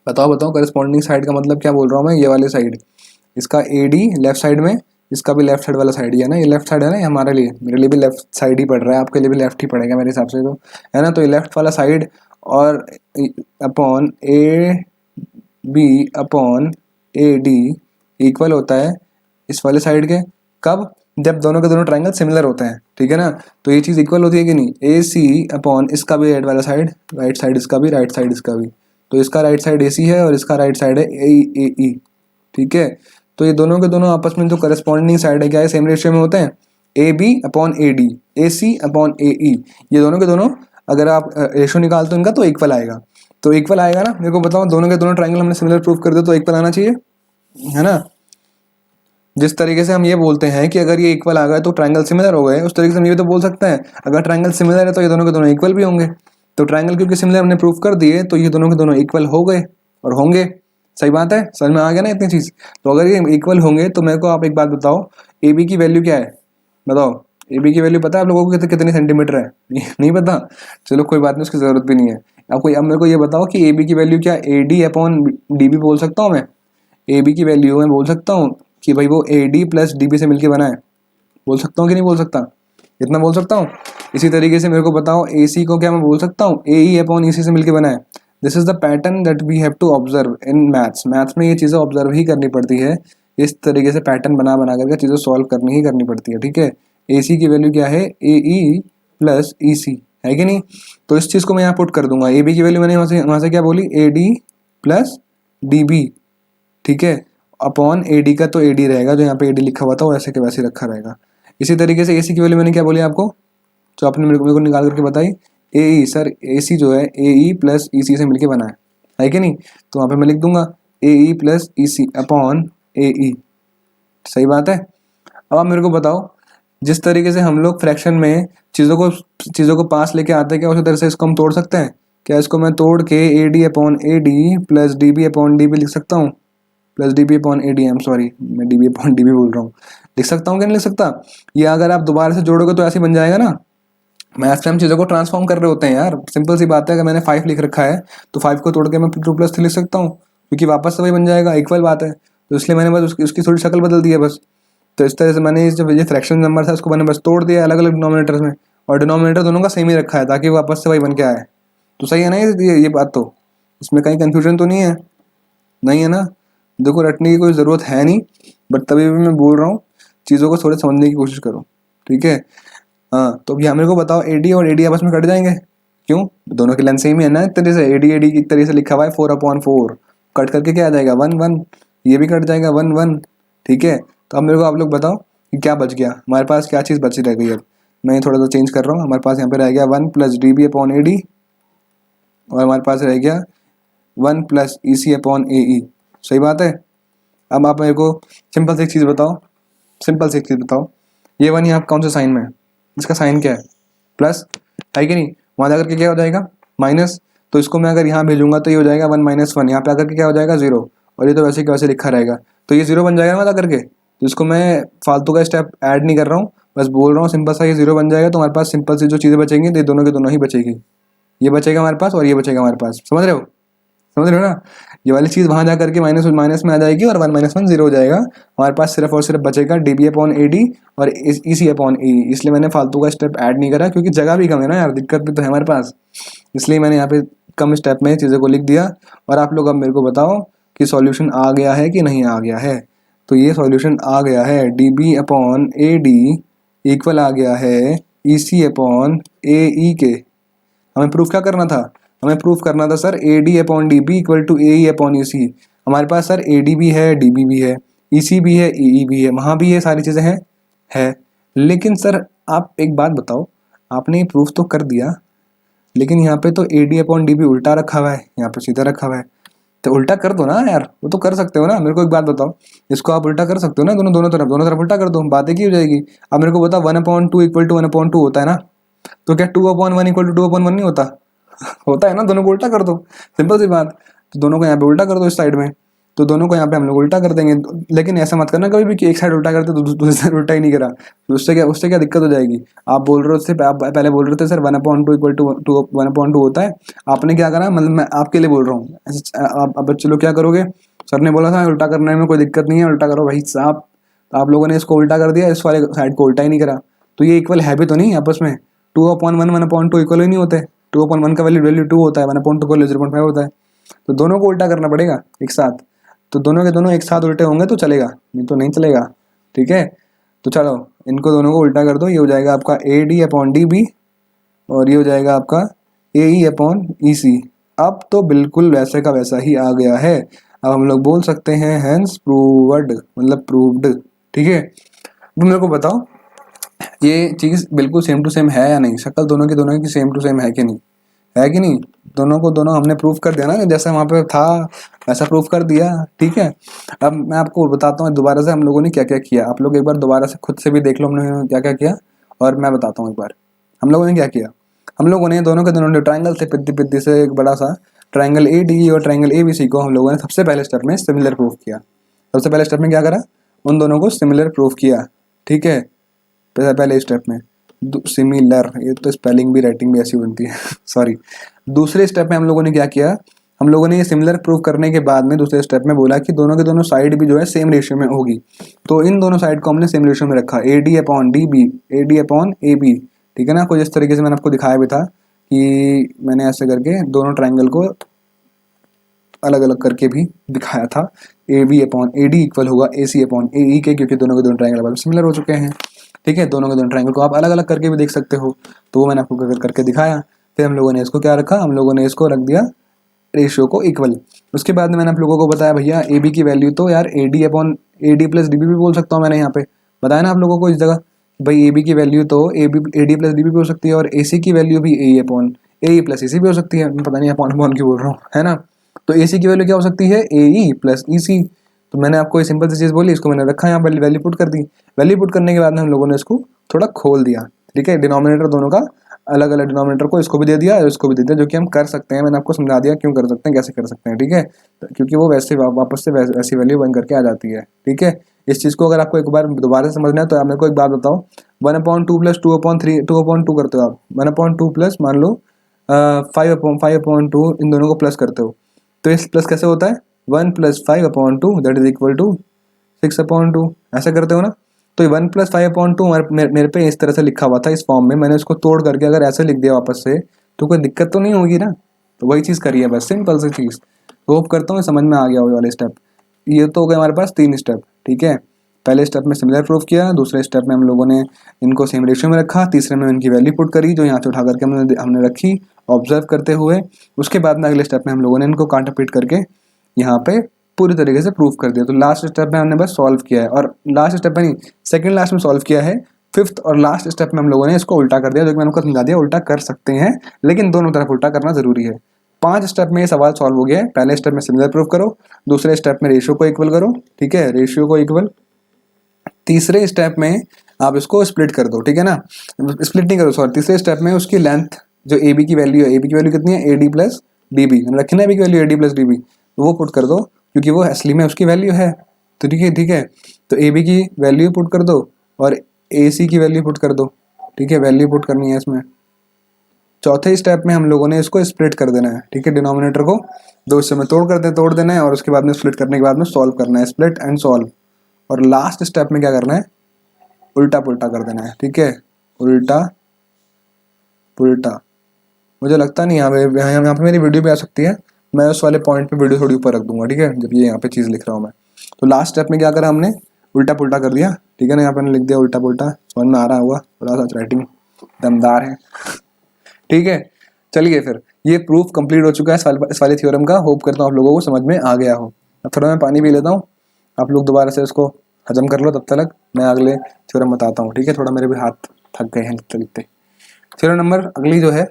बताओ बताओ। करस्पॉन्डिंग साइड का मतलब क्या बोल रहा हूँ मैं, ये वाले साइड, इसका ए डी लेफ्ट साइड में, इसका भी लेफ्ट साइड वाला साइड ही है ना, ये लेफ्ट साइड है ना, ये हमारे लिए, मेरे लिए भी लेफ्ट साइड ही पड़ रहा है, आपके लिए भी लेफ्ट ही पड़ेगा मेरे हिसाब से, तो है ना। तो ये लेफ्ट वाला साइड और upon A B upon A D equal होता है इस वाले साइड के, कब, जब दोनों के दोनों ट्राइंगल सिमिलर होते हैं, ठीक है ना। तो ये चीज़ इक्वल होती है कि नहीं, ए सी अपॉन इसका भी राइट वाला साइड, राइट साइड इसका भी, राइट साइड इसका भी, तो इसका राइट साइड ए सी है और इसका राइट साइड है ए ई, ठीक है। तो ये दोनों के दोनों आपस में जो करस्पॉन्डिंग साइड है क्या है सेम रेशियो में होते हैं, A B upon A D, A C upon A E, ये दोनों के दोनों अगर आप रेशियो निकालते हो इनका तो इक्वल आएगा, तो इक्वल आएगा ना। मेरे को बताओ दोनों के दोनों ट्राइंगल हमने सिमिलर प्रूफ कर दिया तो इक्वल आना चाहिए, है ना। जिस तरीके से हम ये बोलते हैं कि अगर ये इक्वल आ गए तो ट्राइंगल सिमिलर हो गए, उस तरीके से हम ये तो बोल सकते हैं अगर ट्राइंगल सिमिलर है तो ये दोनों के दोनों इक्वल भी होंगे। तो ट्राइंगल क्योंकि सिमिलर हमने प्रूफ कर दिए तो ये दोनों के दोनों इक्वल हो गए और होंगे, सही बात है, समझ में आ गया ना इतनी चीज़। तो अगर ये इक्वल होंगे तो मेरे को आप एक बात बताओ, ए बी की वैल्यू क्या है, बताओ ए बी की वैल्यू पता है आप लोगों को कितनी सेंटीमीटर है नहीं पता, चलो कोई बात नहीं, उसकी ज़रूरत भी नहीं है आपको। अब मेरे को ये बताओ कि ए बी की वैल्यू क्या, A D upon D B बोल सकता हूँ मैं, ए बी की वैल्यू मैं बोल सकता हूँ कि भाई वो A D plus D B से मिलकर बना है, बोल सकता हूँ कि नहीं बोल सकता, इतना बोल सकता हूँ। इसी तरीके से मेरे को बताओ ए सी को क्या मैं बोल सकता हूँ, ए ई अपॉन ई सी से मिलकर बना है। This is the pattern that we have to observe in maths, maths में ये चीज़ें ऑब्जर्व ही करनी पड़ती है, इस तरीके से पैटर्न बना बना करके चीज़ें सॉल्व करनी ही करनी पड़ती है, ठीक है। ए सी की वैल्यू क्या है, ए ई प्लस ई सी, है कि नहीं। तो इस चीज़ को मैं यहाँ पुट कर दूंगा, ए बी की वैल्यू मैंने वहाँ से क्या बोली, A D plus D B, ठीक है, अपॉन ए डी का तो ए डी रहेगा, जो यहाँ पे ए डी लिखा हुआ था वो ऐसे के वैसे रखा रहेगा। इसी तरीके से ए सी की वैल्यू मैंने क्या बोली आपको, जो आपने मेरे को निकाल करके बताई, ए ई, सर ए सी जो है ए ई प्लस ई सी से मिलके बना है कि नहीं। तो वहाँ पे मैं लिख दूंगा ए E plus E C upon A ई, सही बात है। अब आप मेरे को बताओ जिस तरीके से हम लोग फ्रैक्शन में चीज़ों को पास लेके आते हैं क्या उसी तरह से इसको हम तोड़ सकते हैं क्या, इसको मैं तोड़ के A D upon A D plus D B upon D B लिख सकता हूँ, plus D B upon A D, um sorry मैं D B upon D B बोल रहा हूँ, लिख सकता हूँ क्या नहीं लिख सकता। ये अगर आप दोबारा से जोड़ोगे तो ऐसे बन जाएगा ना, मैथ्स में हम चीज़ों को ट्रांसफॉर्म कर रहे होते हैं यार, सिंपल सी बात है। अगर मैंने 5 लिख रखा है तो 5 को तोड़ के मैं 2 प्लस 3 लिख सकता हूँ, क्योंकि वापस से वही बन जाएगा, इक्वल बात है। तो इसलिए मैंने बस उसकी थोड़ी शक्ल बदल दी है बस। तो इस तरह से मैंने जब ये फ्रैक्शन नंबर था उसको मैंने बस तोड़ दिया अलग अलग डिनोमिनेटर्स में, और डिनोमिनेटर दोनों का सेम ही रखा है ताकि वापस से वही बन के आए। तो सही है ना ये बात, तो इसमें कहीं कन्फ्यूजन तो नहीं है, नहीं है ना। देखो रटने की कोई ज़रूरत है नहीं, बट तभी भी मैं बोल रहा हूँ चीज़ों को थोड़े समझने की कोशिश करो, ठीक है। हाँ तो अब यहाँ मेरे को बताओ ए डी और ए डी आपस में कट जाएंगे, क्यों, दोनों की लेंथ सेम ही है ना, एक तरह से ए डी की तरह से लिखा हुआ है 4/4, कट करके क्या आ जाएगा 1/1, ये भी कट जाएगा 1/1, ठीक है। तो अब मेरे को आप लोग बताओ कि क्या बच गया हमारे पास, क्या चीज़ बची रह गई। अब मैं थोड़ा सा चेंज कर रहा हूँ, हमारे पास यहाँ पे रह गया 1 plus D B upon A D, और हमारे पास रह गया 1 plus E C upon A ई, सही बात है। अब आप मेरे को सिंपल से एक चीज़ बताओ, सिंपल से एक चीज़ बताओ, ये 1 यहाँ कौन से साइन में है, इसका साइन क्या है, प्लस है कि नहीं। वहाँ जाकर के क्या हो जाएगा माइनस, तो इसको मैं अगर यहाँ भेजूंगा तो ये हो जाएगा 1 - 1, यहाँ पे आकर के क्या हो जाएगा 0, और ये तो वैसे के वैसे लिखा रहेगा, तो ये 0 बन जाएगा ना जाकर के। तो इसको मैं फालतू का स्टेप ऐड नहीं कर रहा हूँ, बस बोल रहा हूँ सिंपल सा ये 0 बन जाएगा, तो हमारे पास सिंपल सी जो चीज़ें बचेंगी तो दोनों के दोनों ही बचेगी, ये बचेगा हमारे पास और ये बचेगा हमारे पास, समझ रहे हो, समझ रहे हो ना। ये वाली चीज़ वहाँ जा करके माइनस माइनस में आ जाएगी और 1 - 1 0 हो जाएगा, हमारे पास सिर्फ और सिर्फ बचेगा dB/AD और EC/AE, इसलिए मैंने फालतू का स्टेप ऐड नहीं करा, क्योंकि जगह भी कम है ना यार, दिक्कत भी तो है हमारे पास, इसलिए मैंने यहाँ पे कम स्टेप में चीज़ों को लिख दिया। और आप लोग अब मेरे को बताओ कि सॉल्यूशन आ गया है कि नहीं आ गया है। तो ये सॉल्यूशन आ गया है, dB/AD इक्वल आ गया है EC/AE के। हमें प्रूफ क्या करना था, हमें प्रूफ करना था sir AD/DB equal to AE/EC। हमारे पास सर AD भी है, DB भी है, EC भी है, EE भी है, वहाँ भी ये सारी चीज़ें हैं है। लेकिन सर आप एक बात बताओ, आपने ये प्रूफ तो कर दिया, लेकिन यहाँ पे तो AD/DB उल्टा रखा हुआ है, यहाँ पे सीधा रखा हुआ है, तो उल्टा कर दो ना यार, वो तो कर सकते हो ना। मेरे को एक बात बताओ, इसको आप उल्टा कर सकते हो ना, दोनों तरफ उल्टा कर दो, बातें की हो जाएगी। अब मेरे को बताओ 1/2 इक्वल टू 1/2 होता है ना, तो क्या 2/1 इक्वल टू 2/1 नहीं होता होता है ना, दोनों को उल्टा कर दो, सिंपल सी बात। तो दोनों को यहाँ पे उल्टा कर दो इस साइड में, तो दोनों को यहाँ पे हम लोग उल्टा कर देंगे। लेकिन ऐसा मत करना कभी भी कि एक साइड उल्टा करते तो दूसरी साइड उल्टा ही नहीं करा, तो उससे क्या दिक्कत हो जाएगी। आप बोल रहे हो, आप पहले बोल रहे थे सर 1/2 इक्वल टू 1/2 होता है, आपने क्या करा, मतलब मैं आपके लिए बोल रहा हूँ, आप बच्चे लोग क्या करोगे, सर ने बोला था उल्टा करने में कोई दिक्कत नहीं है, उल्टा करो भाई साहब, तो आप लोगों ने इसको उल्टा कर दिया, इस वाले साइड को उल्टा ही नहीं करा, तो ये इक्वल है भी तो नहीं आपस में। 2/1 1/2 इक्वल ही नहीं होते, 2/1 का वैल्यू 2 होता है, 1/2 का वैल्यू 0.5 होता है, तो दोनों को उल्टा करना पड़ेगा एक साथ। तो दोनों के दोनों एक साथ उल्टे होंगे तो चलेगा, नहीं तो नहीं चलेगा, ठीक है। तो चलो इनको दोनों को उल्टा कर दो, ये हो जाएगा आपका AD/DB और ये हो जाएगा आपका AE/EC। अब तो बिल्कुल वैसे का वैसा ही आ गया है, अब हम लोग बोल सकते हैं हेंस प्रूव्ड, मतलब प्रूव्ड, ठीक है। तो मेरे को बताओ ये चीज़ बिल्कुल सेम टू सेम है या नहीं, शक्ल दोनों की सेम टू सेम है कि नहीं, है कि नहीं। दोनों को दोनों हमने प्रूफ कर दिया ना, जैसा वहाँ पे था वैसा प्रूफ कर दिया, ठीक है। अब मैं आपको बताता हूँ दोबारा से हम लोगों ने क्या क्या किया, आप लोग एक बार दोबारा से खुद से भी देख लो हमने क्या क्या किया, और मैं बताता हूँ एक बार हम लोगों ने क्या किया। हम लोगों ने दोनों के दोनों ट्राइंगल थे, पिद्दी पिद्दी से एक बड़ा सा ट्राइंगल AD और ट्राइंगल ABC को हम लोगों ने सबसे पहले स्टेप में सिमिलर प्रूफ किया। सबसे पहले स्टेप में क्या करा, उन दोनों को सिमिलर प्रूफ किया, ठीक है। पहले स्टेप में सिमिलर, ये तो स्पेलिंग भी राइटिंग भी ऐसी बनती है सॉरी। दूसरे स्टेप में हम लोगों ने क्या किया, हम लोगों ने ये सिमिलर प्रूफ करने के बाद में दूसरे स्टेप में बोला कि दोनों के दोनों साइड भी जो है सेम रेशियो में होगी, तो इन दोनों साइड को हमने सेम रेशियो में रखा, AD/DB AD/AB, ठीक है ना। कुछ इस तरीके से मैंने आपको दिखाया भी था कि मैंने ऐसे करके दोनों ट्राइंगल को अलग अलग करके भी दिखाया था, AB/AD इक्वल होगा AC/AE के, क्योंकि दोनों के दोनों ट्राइंगल अब सिमिलर हो चुके हैं, ठीक है। दोनों के दोनों ट्राइंगल को आप अलग अलग करके भी देख सकते हो, तो वो मैंने आपको करके दिखाया। फिर हम लोगों ने इसको क्या रखा, हम लोगों ने इसको रख दिया रेशियो को इक्वल। उसके बाद में मैंने आप लोगों को बताया भैया AB की वैल्यू तो यार AD/AD+DB भी बोल सकता हूँ, मैंने यहाँ पे बताया ना आप लोगों को इस जगह, भाई AB की वैल्यू तो AD+DB भी हो सकती है, और AC की वैल्यू भी AE+EC भी हो सकती है, पता नहीं अपॉन क्यों बोल रहा हूँ, है ना। तो AC की वैल्यू क्या हो सकती है, AE+EC। तो मैंने आपको ये सिंपल सी चीज़ बोली, इसको मैंने रखा यहाँ पर, वैल्यू पुट कर दी। वैल्यू पुट करने के बाद में हम लोगों ने इसको थोड़ा खोल दिया, ठीक है। डिनोमिनेटर दोनों का अलग अलग, डिनोमिनेटर को इसको भी दे दिया और इसको भी दे दिया, जो कि हम कर सकते हैं, मैंने आपको समझा दिया क्यों कर सकते हैं, कैसे कर सकते हैं, ठीक है। क्योंकि वो वैसे वापस से वैसी वैल्यू बन करके आ जाती है, ठीक है। इस चीज़ को अगर आपको एक बार दोबारा से समझना है तो आप मेरे को एक बात बताओ, 1/2 प्लस 2/3 2/2 करते हो आप, 1/2 प्लस मान लो 5/2 इन दोनों को प्लस करते हो, तो इस प्लस कैसे होता है, 1 + 5/2 दैट इज इक्वल टू 6/2, ऐसा करते हो ना। तो 1 + 5/2 मेरे पे इस तरह से लिखा हुआ था इस फॉर्म में, मैंने उसको तोड़ करके अगर ऐसे लिख दिया वापस से तो कोई दिक्कत तो नहीं होगी ना। तो वही चीज़ करी है बस, सिंपल सी चीज़। होप करता हूँ समझ में आ गया वो वाले स्टेप। ये तो हो गए हमारे पास 3 स्टेप, ठीक है। पहले स्टेप में सिमिलर प्रूफ किया, दूसरे स्टेप में हम लोगों ने इनको सेम रेशियो में रखा, तीसरे में इनकी वैल्यू पुट करी जो यहाँ से उठा करके हमने रखी ऑब्जर्व करते हुए। उसके बाद में अगले स्टेप में हम लोगों ने इनको कांटा पीट करके यहाँ पे पूरी तरीके से प्रूफ कर दिया। तो लास्ट स्टेप में हमने बस सॉल्व किया है, और लास्ट स्टेप में नहीं, सेकंड लास्ट में सॉल्व किया है। फिफ्थ और लास्ट स्टेप में हम लोगों ने इसको उल्टा कर दिया, जो कि मैंने आपको समझा दिया उल्टा कर सकते हैं, लेकिन दोनों तरफ उल्टा करना जरूरी है। 5 स्टेप में ये सवाल सॉल्व हो गया है। पहले स्टेप में सिमिलर प्रूफ करो, दूसरे स्टेप में रेशियो को इक्वल करो, ठीक है, रेशियो को इक्वल। तीसरे स्टेप में आप इसको स्प्लिट कर दो, ठीक है ना, स्प्लिट नहीं करो सॉरी, तीसरे स्टेप में उसकी लेंथ जो ए बी की वैल्यू है, ए बी की वैल्यू कितनी है, A D plus D B, मैंने रखी ना ए बी की value A D plus D B, तो वो पुट कर दो क्योंकि वो असली में उसकी वैल्यू है। तो ठीक है, ठीक है, तो ए बी की वैल्यू पुट कर दो और ए सी की वैल्यू पुट कर दो। ठीक है, वैल्यू पुट करनी है इसमें। चौथे स्टेप में हम लोगों ने इसको स्प्लिट कर देना है। ठीक है, डिनोमिनेटर को दो हिस्से में तोड़ देना है और उसके बाद में स्प्लिट करने के बाद में सॉल्व करना है, स्प्लिट एंड सॉल्व। और लास्ट स्टेप में क्या करना है, उल्टा पुल्टा कर देना है। ठीक है, उल्टा पुल्टा। मुझे लगता नहीं यहाँ पे मेरी वीडियो भी आ सकती है, मैं उस वाले पॉइंट पे वीडियो थोड़ी ऊपर रख दूंगा। ठीक है, जब ये यहाँ पे चीज़ लिख रहा हूँ मैं। तो लास्ट स्टेप में क्या करा हमने, उल्टा पुल्टा कर दिया। ठीक है ना, यहाँ पे लिख दिया उल्टा पुल्टा, समझ में आ रहा होगा, थोड़ा सा राइटिंग दमदार है। ठीक है, चलिए फिर ये प्रूफ कंप्लीट हो चुका है इस वाले थ्योरम का। होप करता हूँ आप लोगों को समझ में आ गया हो। अब थोड़ा मैं पानी पी लेता हूँ, आप लोग दोबारा से इसको हजम कर लो, तब तक मैं अगले थ्योरम बताता हूँ। ठीक है, थोड़ा मेरे भी हाथ थक गए हैं लिखते लिखते। थ्योरम नंबर अगली जो है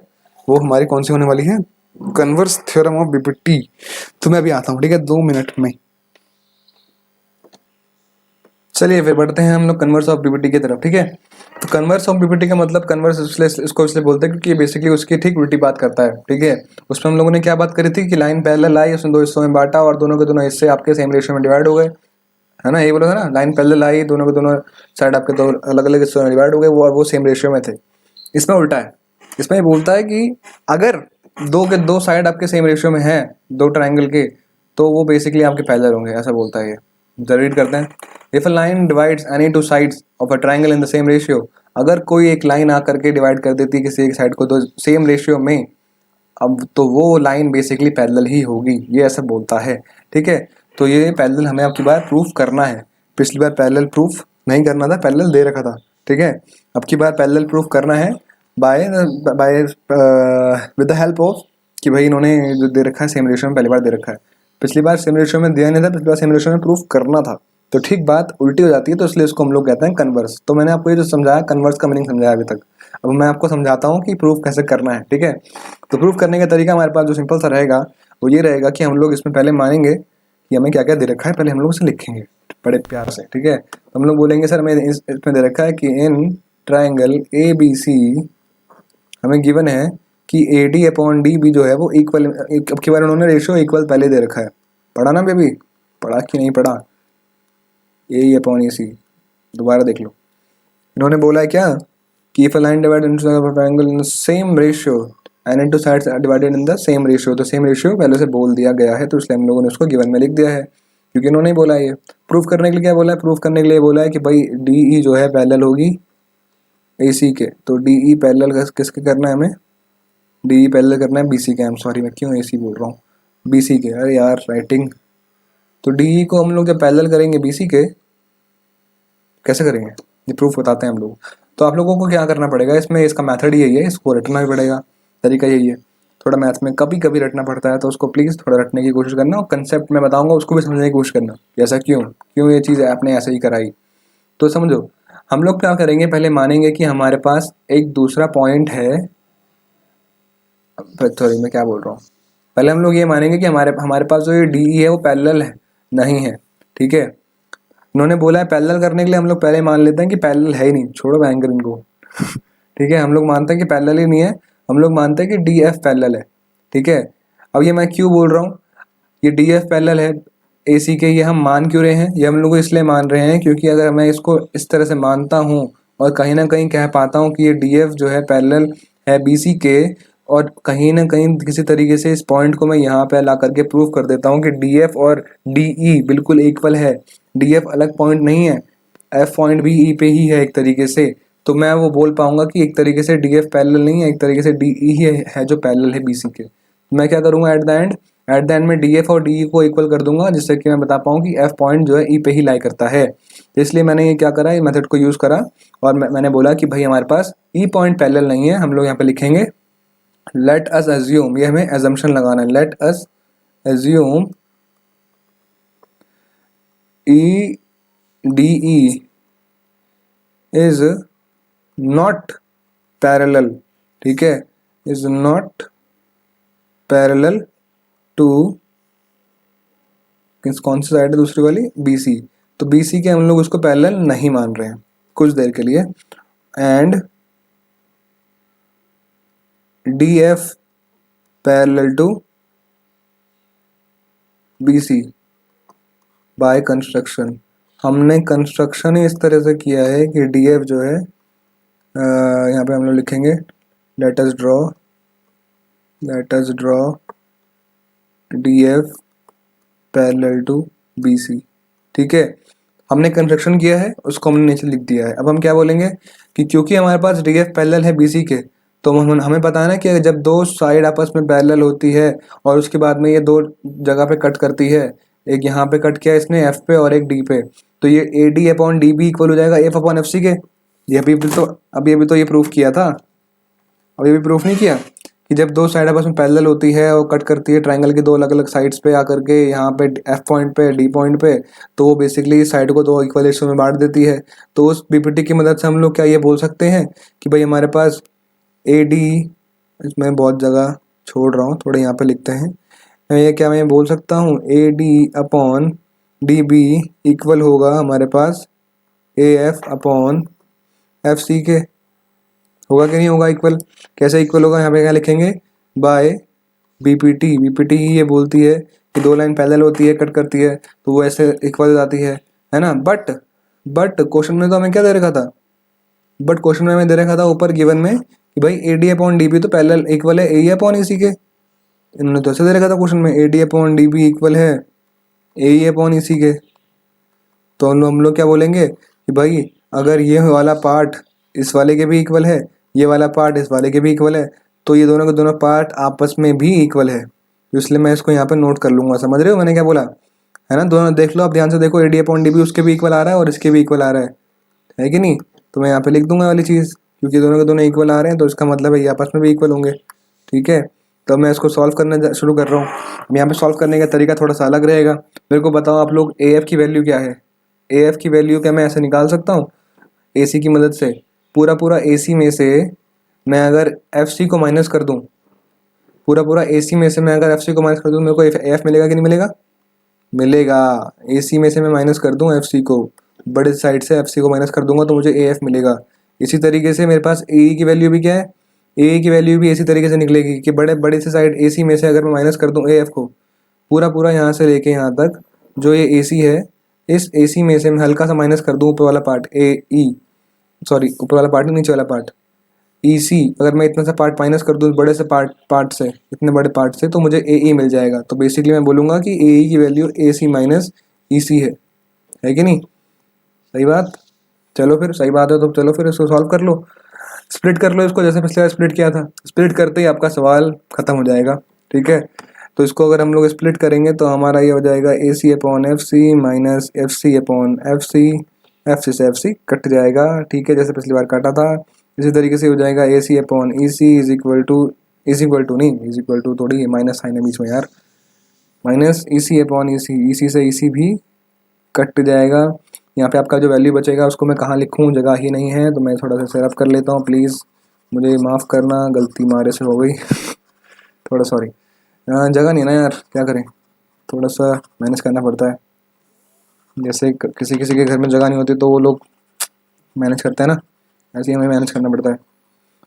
वो हमारी कौन सी होने वाली है, कन्वर्स थ्योरम ऑफ बीपीटी। तो मैं अभी आता हूँ, ठीक है, 2 मिनट में। चलिए फिर बढ़ते हैं हम लोग कन्वर्स ऑफ बीपीटी की तरफ। ठीक है, तो कन्वर्स ऑफ बीपीटी का मतलब कन्वर्स इसलिए बोलते हैं क्योंकि बेसिकली उसकी ठीक उल्टी बात करता है। ठीक है, उसमें हम लोगों ने क्या बात करी थी कि लाइन पैरेलल आई, उसने 2 हिस्सों में बांटा और दोनों के दोनों हिस्से आपके सेम रेशियो में डिवाइड हो गए, है ना, यही बोला था ना, लाइन पैरेलल आई, दोनों के दोनों साइड आपके दो अलग अलग हिस्सों में डिवाइड हो गए, वो सेम रेशियो में थे। इसमें उल्टा है, इसमें ये बोलता है कि अगर दो के दो साइड आपके सेम रेशियो में हैं, दो ट्राइंगल के, तो वो बेसिकली आपके पैरेलल होंगे, ऐसा बोलता है ये। जरा रीड करते हैं। If a line divides any two sides of a triangle in the same ratio, अगर कोई एक लाइन आकर के डिवाइड कर देती है किसी एक साइड को दो सेम रेशियो में, अब तो वो लाइन बेसिकली पैरेलल ही होगी, ये ऐसा बोलता है। ठीक है, तो ये पैरेलल हमें आपकी बार प्रूफ करना है। पिछली बार पैरेलल प्रूफ नहीं करना था, पैरेलल दे रखा था। ठीक है, अब की बार पैरेलल प्रूफ करना है by by with the help of कि भाई इन्होंने जो दे रखा है सेम रेशियो में पहली बार दे रखा है, पिछली बार सेम रेशियो में दिया नहीं था, पिछली बार सेम रेशियो में प्रूफ करना था। तो ठीक बात उल्टी हो जाती है, तो इसलिए इसको हम लोग कहते हैं कन्वर्स। तो मैंने आपको ये जो समझाया कन्वर्स का मीनिंग समझाया अभी तक, अब मैं आपको समझाता हूँ कि प्रूफ कैसे करना है। ठीक है, तो प्रूफ करने का तरीका हमारे पास जो सिंपल सा रहेगा वो ये रहेगा कि हम लोग इसमें पहले मानेंगे कि हमें क्या क्या दे रखा है, पहले हम लोग उसे लिखेंगे बड़े प्यार से। ठीक है, तो हम लोग बोलेंगे सर हमें इसमें दे रखा है कि इन ट्राइंगल ए बी सी हमें गिवन है कि A D upon D B जो है वो इक्वल, अब की बार उन्होंने रेशियो इक्वल पहले दे रखा है। पढ़ा ना बेबी, पढ़ा कि नहीं पढ़ा, ए अपॉन ए सी, दोबारा देख लो। इन्होंने बोला है क्या कि if a line divided into triangle in same ratio and into sides are divided in the same ratio, तो सेम रेशियो पहले से बोल दिया गया है, तो इसलिए हम लोगों ने उसको गिवन में लिख दिया है क्योंकि इन्होंने ही बोला है। ये प्रूफ करने के लिए क्या बोला है, प्रूफ करने के लिए बोला है कि भाई डी ई जो है पैरेलल होगी ए सी के, तो डी ई पैरेलल किसके करना है हमें, डी ई पैरेलल करना है बी सी के। आई एम सॉरी, मैं क्यों ए सी बोल रहा हूँ, बी सी के, अरे यार राइटिंग। तो डी ई को हम लोग जब पैरेलल करेंगे बी सी के, कैसे करेंगे ये प्रूफ बताते हैं हम लोग। तो आप लोगों को क्या करना पड़ेगा, इसमें इसका मेथड यही है, इसको रटना भी पड़ेगा, तरीका यही है। थोड़ा मैथ्स में कभी कभी रटना पड़ता है, तो उसको प्लीज़ थोड़ा रटने की कोशिश करना और कंसेप्ट में बताऊंगा उसको भी समझने की कोशिश करना कि ऐसा क्यों क्यों ये चीज़ आपने ऐसे ही कराई। तो समझो हम लोग क्या करेंगे, पहले मानेंगे कि हमारे पास एक दूसरा पॉइंट है, सॉरी मैं क्या बोल रहा हूँ, पहले हम लोग ये मानेंगे कि हमारे हमारे पास जो ये डी ई है वो पैरेलल है नहीं है। ठीक है, उन्होंने बोला है पैरेलल करने के लिए हम लोग पहले मान लेते हैं कि पैरेलल है ही नहीं, छोड़ो बैंकर इनको। ठीक है, हम लोग मानते हैं कि पैरेलल ही नहीं है, हम लोग मानते हैं कि डी एफ पैरेलल है। ठीक है, अब ये मैं क्यों बोल रहा हूँ, ये डी एफ पैरेलल है ए सी के, ये हम मान क्यों रहे हैं, ये हम लोग इसलिए मान रहे हैं क्योंकि अगर मैं इसको इस तरह से मानता हूँ और कहीं ना कहीं कह पाता हूँ कि ये डी एफ जो है पैरेलल है बी सी के, और कहीं ना कहीं किसी तरीके से इस पॉइंट को मैं यहाँ पे ला करके प्रूव कर देता हूँ कि डी एफ और डी ई बिल्कुल इक्वल है, डी एफ अलग पॉइंट नहीं है, एफ पॉइंट भी ई पे ही है एक तरीके से, तो मैं वो बोल पाऊंगा कि एक तरीके से डी एफ पैरेलल नहीं है, एक तरीके से डी ई है जो पैरेलल है बी सी के। मैं क्या करूँगा एट द एंड में डी एफ और डी ई को इक्वल कर दूंगा, जिससे कि मैं बता पाऊँ कि एफ पॉइंट जो है ई पे ही लाई करता है। तो इसलिए मैंने ये क्या करा, ये मेथड को यूज़ करा और मैंने बोला कि भाई हमारे पास ई पॉइंट पैरेलल नहीं है, हम लोग यहाँ पे लिखेंगे लेट अस एज्यूम, ये हमें एजम्पशन लगाना है, let us assume E D E is not parallel. ठीक है, इज नॉट पैरेलल टू कौन सी साइड है दूसरी वाली, बी सी, तो बी सी के हम लोग उसको पैरेलल नहीं मान रहे हैं कुछ देर के लिए, and D F parallel to B C by construction. हमने कंस्ट्रक्शन ही इस तरह से किया है कि डी एफ जो है यहाँ पे हम लोग लिखेंगे let us draw D F parallel to B C. ठीक है, हमने कंस्ट्रक्शन किया है, उसको हमने नीचे लिख दिया है। अब हम क्या बोलेंगे कि क्योंकि हमारे पास डी एफ पैरेलल है बी सी के, तो हमें पता है ना कि जब दो साइड आपस में पैरेलल होती है और उसके बाद में ये दो जगह पे कट करती है, एक यहाँ पे कट किया इसने एफ पे और एक डी पे, तो ये A D upon D B equal हो जाएगा एफ अपॉन एफ सी के। ये अभी भी तो ये प्रूफ किया था, अभी भी प्रूफ नहीं किया कि जब दो साइड आपस में पैरेलल होती है और कट करती है ट्रायंगल की दो अलग अलग साइड्स पे आकर के यहाँ पे एफ पॉइंट पे डी पॉइंट पे, तो वो बेसिकली इस साइड को दो इक्वल हिस्सों में बांट देती है। तो उस बीपीटी की मदद से हम लोग क्या ये बोल सकते हैं कि भाई हमारे पास ए डी, इसमें बहुत जगह छोड़ रहा हूँ, थोड़े यहाँ पे लिखते हैं, ये क्या मैं बोल सकता हूँ A D upon D B equal होगा हमारे पास A F upon F C के। होगा कि नहीं होगा इक्वल? कैसे इक्वल होगा? यहाँ पे क्या लिखेंगे, बाय बीपीटी। बीपीटी ही ये बोलती है कि दो लाइन पैरेलल होती है, कट करती है, तो वो ऐसे इक्वल हो जाती है ना। बट क्वेश्चन में तो हमें क्या दे रखा था, बट क्वेश्चन में हमें दे रखा था ऊपर गिवन में कि भाई A D upon D B तो पैरेलल इक्वल है ए ई अपॉन ई सी के। इन्होंने तो ऐसे दे रखा था क्वेश्चन में, A D upon D B equal है ए ई अपॉन ई सी के। तो हम लोग क्या बोलेंगे कि भाई अगर ये वाला पार्ट इस वाले के भी इक्वल है, ये वाला पार्ट इस वाले के भी इक्वल है, तो ये दोनों के दोनों पार्ट आपस में भी इक्वल है। इसलिए मैं इसको यहाँ पे नोट कर लूँगा। समझ रहे हो मैंने क्या बोला, है ना? दोनों देख लो, आप ध्यान से देखो, A D upon D B उसके भी इक्वल आ रहा है और इसके भी इक्वल आ रहा है कि नहीं? तो मैं यहाँ पे लिख दूंगा वाली चीज़, क्योंकि दोनों के दोनों इक्वल आ रहे हैं तो इसका मतलब है ये आपस में भी इक्वल होंगे। ठीक है, तो मैं इसको सॉल्व करना शुरू कर रहा हूँ। यहाँ पे सॉल्व करने का तरीका थोड़ा सा अलग रहेगा। मेरे को बताओ आप लोग, ए एफ की वैल्यू क्या है? ए एफ की वैल्यू क्या मैं ऐसे निकाल सकता हूँ ए सी की मदद से? पूरा ए सी में से मैं अगर एफ सी को माइनस कर दूँ, पूरा ए सी में से मैं अगर एफ सी को माइनस कर दूँ, मेरे को एफ मिलेगा कि नहीं मिलेगा? मिलेगा। ए सी में से मैं माइनस कर दूँ एफ सी को, बड़े साइड से एफ सी को माइनस कर दूंगा तो मुझे ए एफ मिलेगा। इसी तरीके से मेरे पास ए की वैल्यू भी क्या है, ए की वैल्यू भी इसी तरीके से निकलेगी कि बड़े से साइड ए सी में से अगर मैं माइनस कर दूँ ए एफ को, पूरा यहाँ से लेके यहाँ तक जो ये ए सी है, इस ए सी में से मैं हल्का सा माइनस कर दूँ ऊपर वाला पार्ट ए ई, सॉरी ऊपर वाला पार्ट नहीं, नीचे वाला पार्ट ई सी, अगर मैं इतना सा पार्ट माइनस कर दूँ बड़े से पार्ट से, इतने बड़े पार्ट से, तो मुझे ए ई मिल जाएगा। तो बेसिकली मैं बोलूँगा कि ए ई की वैल्यू ए सी माइनस ई सी है कि नहीं? सही बात। चलो फिर सही बात है तो चलो फिर इसको सॉल्व कर लो, स्प्लिट कर लो इसको, जैसे पिछले बार स्प्लिट किया था। स्प्लिट करते ही आपका सवाल खत्म हो जाएगा। ठीक है, तो इसको अगर हम लोग स्प्लिट करेंगे तो हमारा ये हो जाएगा A C upon F C minus F C upon F C से एफ सी कट जाएगा। ठीक है, जैसे पिछली बार काटा था इसी तरीके से हो जाएगा A C upon E C is equal to थोड़ी माइनस साइन है बीच में यार, माइनस ई सी अपॉन ई सी से ई सी भी कट जाएगा। यहाँ पे आपका जो वैल्यू बचेगा उसको मैं कहाँ लिखूँ, जगह ही नहीं है, तो मैं थोड़ा सा सेटअप कर लेता हूँ। प्लीज़ मुझे माफ़ करना, गलती मारे से हो गई थोड़ा सॉरी। जगह नहीं ना यार, क्या करें, थोड़ा सा मैनेज करना पड़ता है। जैसे किसी के घर में जगह नहीं होती तो वो लोग मैनेज करते हैं ना, ऐसे ही हमें मैनेज करना पड़ता है।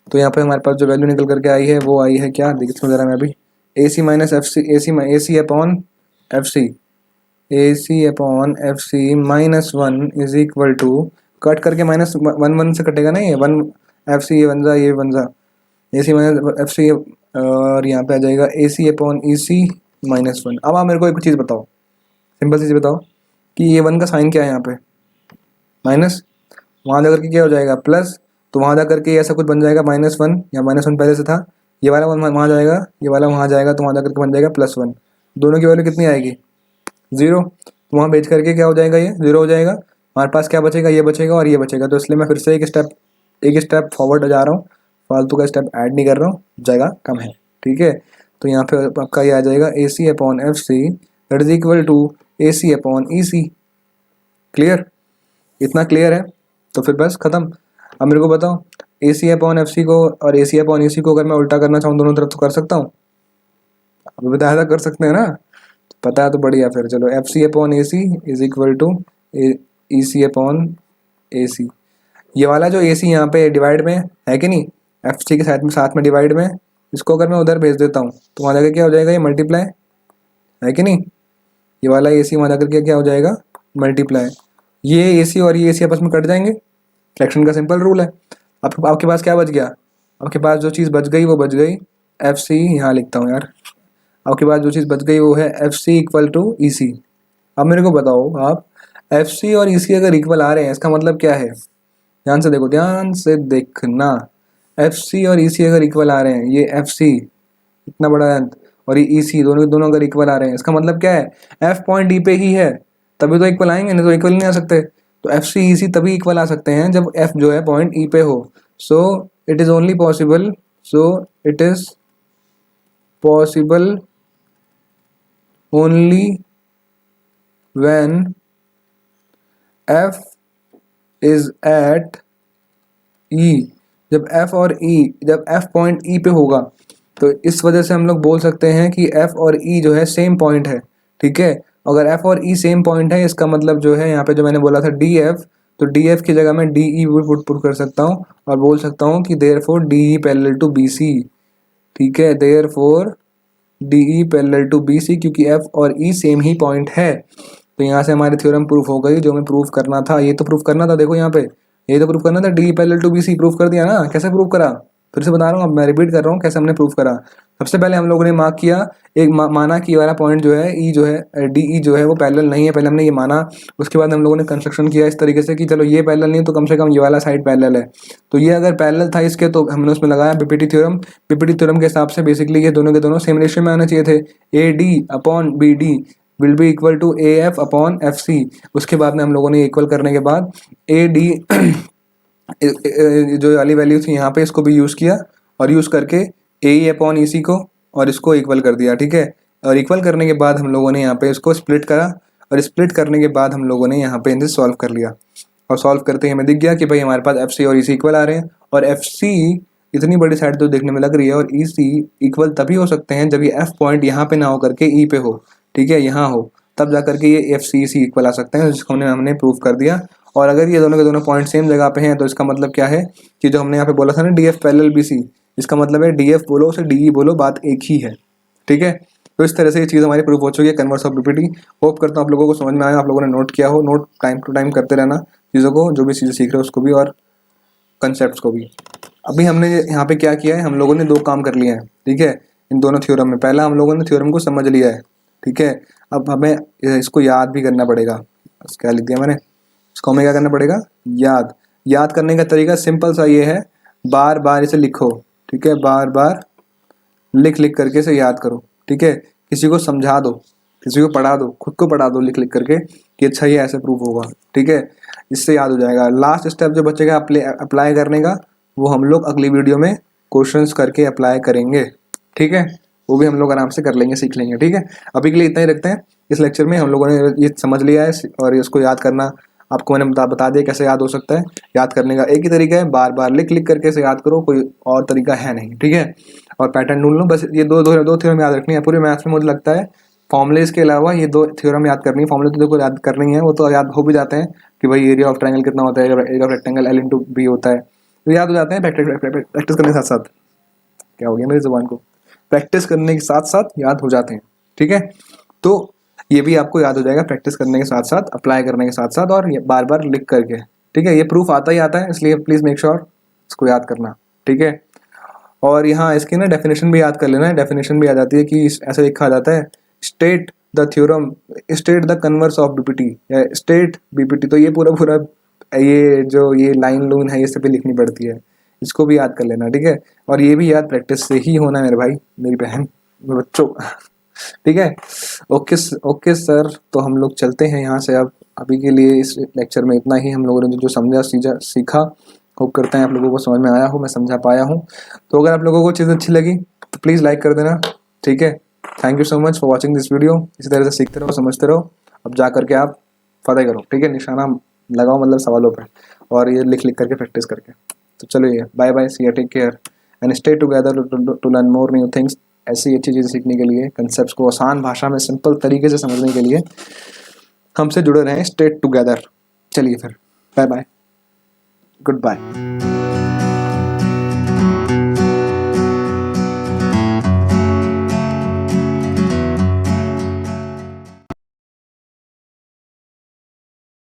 तो यहाँ पे हमारे पास जो वैल्यू निकल करके आई है वो आई है क्या, देखिए इसमें ज़रा मैं अभी A C minus F C, A C upon F C, A C upon F C minus 1 is equal to, cut करके माइनस 1 से कटेगा ना, ये 1 एफ सी ये बन जा ए सी माइनस एफ सी, और यहाँ पे आ जाएगा A C upon E C minus 1। अब आप मेरे को एक चीज़ बताओ, सिंपल सी चीज़ बताओ कि ये 1 का साइन क्या है यहाँ पे, माइनस, वहाँ जाकर के क्या हो जाएगा प्लस, तो वहाँ जाकर के ऐसा कुछ बन जाएगा -1, या -1 पहले से था, ये वाला वहाँ जाएगा, ये वाला वहाँ जाएगा, तो वहाँ जाकर के बन जाएगा +1। दोनों की वैल्यू कितनी आएगी, 0। तो वहाँ बेच करके क्या हो जाएगा, ये 0 हो जाएगा। हमारे पास क्या बचेगा, ये बचेगा और ये बचेगा। तो इसलिए मैं फिर से एक स्टेप फॉरवर्ड जा रहा हूँ, फालतू का स्टेप ऐड नहीं कर रहा हूँ, जगह कम है। ठीक है, तो यहाँ पे आपका ये आ जाएगा A C upon F C that is equal to A C upon E C. Clear? इतना क्लियर है तो फिर बस खत्म। अब मेरे को बताओ, ए सी अपॉन एफ सी को और ए सी अपॉन ई सी को अगर मैं उल्टा करना चाहूँ दोनों तरफ तो कर सकता हूँ? अभी बताया था कर सकते हैं ना, पता है तो बढ़िया। फिर चलो F C upon A C is equal to E C upon A C. ये वाला जो ए सी यहाँ पे डिवाइड में है कि नहीं, एफ सी के साथ में डिवाइड में इसको अगर मैं उधर भेज देता हूँ तो वहाँ जाकर क्या हो जाएगा, ये मल्टीप्लाई है कि नहीं, ये वाला ए सी वहाँ जाकर के क्या हो जाएगा, मल्टीप्लाई। ये ए सी और ये ए सी आपस में कट जाएंगे, फ्रैक्शन का सिंपल रूल है। आपके पास क्या बच गया, आपके पास जो चीज़ बच गई वो बच गई एफ सी, यहाँ लिखता हूँ यार, आपके पास जो चीज़ बच गई वो है F C equal to E सी। अब मेरे को बताओ आप, एफ सी और ई सी अगर इक्वल आ रहे हैं इसका मतलब क्या है, ध्यान से देखो, ध्यान से देखना। एफ सी और ई सी अगर इक्वल आ रहे हैं, ये एफ सी इतना बड़ा अंत और ये ई सी दोनों दोनों अगर इक्वल आ रहे हैं, इसका मतलब क्या है, एफ पॉइंट ई पे ही है तभी तो इक्वल आएंगे, नहीं तो इक्वल नहीं आ सकते। तो एफ सी ई सी तभी इक्वल आ सकते हैं जब एफ जो है पॉइंट ई पे हो। So it is only possible, so it is possible only when F is at E, जब एफ और ई, जब एफ पॉइंट ई पे होगा तो इस वजह से हम लोग बोल सकते हैं कि एफ और ई जो है सेम पॉइंट है, ठीक है। अगर एफ और ई सेम पॉइंट है इसका मतलब जो है यहाँ पे जो मैंने बोला था डी एफ, तो डी एफ की जगह मैं डी ई भी पुट कर सकता हूँ और बोल सकता हूँ कि therefore D E parallel to B C, ठीक है, therefore D E parallel to B C, क्योंकि एफ और ई सेम ही पॉइंट है। तो यहाँ से हमारी थ्योरम प्रूफ हो गई, जो हमें प्रूफ करना था, ये तो प्रूफ करना था, देखो यहाँ पे ये तो प्रूफ करना था, D parallel to B C, proof कर दिया ना। कैसे प्रूफ करा, फिर से बता रहा हूँ, अब मैं रिपीट कर रहा हूँ कैसे हमने प्रूफ करा। सबसे पहले हम लोगों ने मार्क किया, एक माना कि वाला पॉइंट जो है ई जो है डी ई जो है वो पैरेलल नहीं है, पहले हमने ये माना। उसके बाद हम लोगों ने कंस्ट्रक्शन किया इस तरीके से कि चलो ये पैरेलल नहीं तो कम से कम ये वाला साइड पैरेलल है, तो ये अगर पैरेलल था इसके तो हमने उसमें लगाया बीपीटी थ्योरम। बीपीटी थ्योरम के हिसाब से बेसिकली ये दोनों के दोनों सेम रेशियो में आना चाहिए थे, A D upon B D will be equal to A F upon F C. उसके बाद में हम लोगों ने इक्वल करने के बाद ए डी जो वाली वैल्यू थी यहाँ पे इसको भी यूज़ किया और यूज़ करके ए ई अपॉन ई सी को और इसको इक्वल कर दिया, ठीक है। और इक्वल करने के बाद हम लोगों ने यहाँ पे इसको स्प्लिट करा और स्प्लिट करने के बाद हम लोगों ने यहाँ पे इन्हें सॉल्व कर लिया और सॉल्व करते ही हमें दिख गया कि भाई हमारे पास एफ सी और ई सी इक्वल आ रहे हैं और एफ सी इतनी बड़ी साइड तो देखने में लग रही है और ई सी इक्वल तभी हो सकते हैं जब ये एफ पॉइंट यहाँ पे ना हो करके ई पे हो, ठीक है, यहाँ हो, तब जा करके ये एफ सी सी इक्वल आ सकते हैं, जिसको हमने प्रूव कर दिया। और अगर ये दोनों के दोनों पॉइंट सेम जगह पे हैं तो इसका मतलब क्या है कि जो हमने यहाँ पे बोला था ना D F parallel B C, इसका मतलब है डी एफ बोलो उसे डी ई बोलो, बात एक ही है, ठीक है। तो इस तरह से ये चीज़ हमारी प्रूफ हो चुकी है, कन्वर्स ऑफ बीपीटी। होप करता हूँ आप लोगों को समझ में आया, आप लोगों ने नोट किया हो, नोट टाइम टू टाइम करते रहना चीज़ों को, जो भी चीज़ें सीख रहे हो उसको भी और कंसेप्ट को भी। अभी हमने यहाँ पे क्या किया है, हम लोगों ने दो काम कर लिए हैं, ठीक है, इन दोनों थ्योरम में। पहला हम लोगों ने थ्योरम को समझ लिया है, ठीक है, अब हमें इसको याद भी करना पड़ेगा। क्या लिख दिया मैंने, इसको हमें क्या करना पड़ेगा, याद करने का तरीका सिंपल सा ये है, बार बार इसे लिखो, ठीक है, बार बार लिख लिख करके इसे याद करो, ठीक है। किसी को समझा दो, किसी को पढ़ा दो, खुद को पढ़ा दो लिख लिख करके कि अच्छा ये ऐसे प्रूफ होगा, ठीक है, इससे याद हो जाएगा। लास्ट स्टेप जो बचेगा अप्लाई करने का, वो हम लोग अगली वीडियो में क्वेश्चंस करके अप्लाई करेंगे, ठीक है, वो भी हम लोग आराम से कर लेंगे, सीख लेंगे, ठीक है। अभी के लिए इतना ही रखते हैं। इस लेक्चर में हम लोगों ने ये समझ लिया है और इसको याद करना आपको मैंने बता दिया कैसे याद हो सकता है। याद करने का एक ही तरीका है, बार बार लिख लिख करके इसे याद करो, कोई और तरीका है नहीं, ठीक है। और पैटर्न ढूंढ लो, बस ये दो थ्योरम याद रखनी है पूरे मैथ्स में। मुझे लगता है फॉर्मुलेस के अलावा ये दो थ्योरम याद करनी है, फॉर्मुले तो देखो याद करनी है, वो तो याद हो भी जाते हैं कि भाई एरिया ऑफ ट्रायंगल कितना होता है, area of rectangle L into B होता है, तो याद हो जाते हैं प्रैक्टिस करने के साथ साथ। क्या हो गया मेरी जुबान को, प्रैक्टिस करने के साथ साथ याद हो जाते हैं, ठीक है। तो ये भी आपको याद हो जाएगा प्रैक्टिस करने के साथ साथ, अप्लाई करने के साथ साथ और बार बार लिख करके, ठीक है। ये प्रूफ आता ही आता है, इसलिए प्लीज़ मेक श्योर इसको याद करना, ठीक है। और यहाँ इसकी ना डेफिनेशन भी याद कर लेना है, डेफिनेशन भी आ जाती है कि ऐसे लिखा जाता है, state the theorem, state the converse of BPT या स्टेट बीपीटी। तो ये पूरा ये जो ये लाइन लून है ये सब भी लिखनी पड़ती है, इसको भी याद कर लेना, ठीक है। और ये भी याद प्रैक्टिस से ही होना है मेरे भाई, मेरी बहन, मेरे बच्चों, ठीक है। ओके सर, तो हम लोग चलते हैं यहाँ से। अब अभी के लिए इस लेक्चर में इतना ही, हम लोगों ने जो समझा सीखा, होप करते हैं आप लोगों को समझ में आया हो, मैं समझा पाया हूँ। तो अगर आप लोगों को चीज़ अच्छी लगी तो प्लीज़ लाइक कर देना, ठीक है। Thank you so much for watching this video. इसी तरह से सीखते रहो, समझते रहो, अब जा करके आप फतह करो, ठीक है, निशाना लगाओ मतलब सवालों पर, और ये लिख लिख करके प्रैक्टिस करके। तो चलो ये bye bye, see you, take care and stay together to learn more new things. ऐसी अच्छी चीज़ें सीखने के लिए, कंसेप्ट्स को आसान भाषा में सिंपल तरीके से समझने के लिए हमसे जुड़े रहें, स्टे टुगेदर। चलिए फिर, बाय बाय, गुड बाय।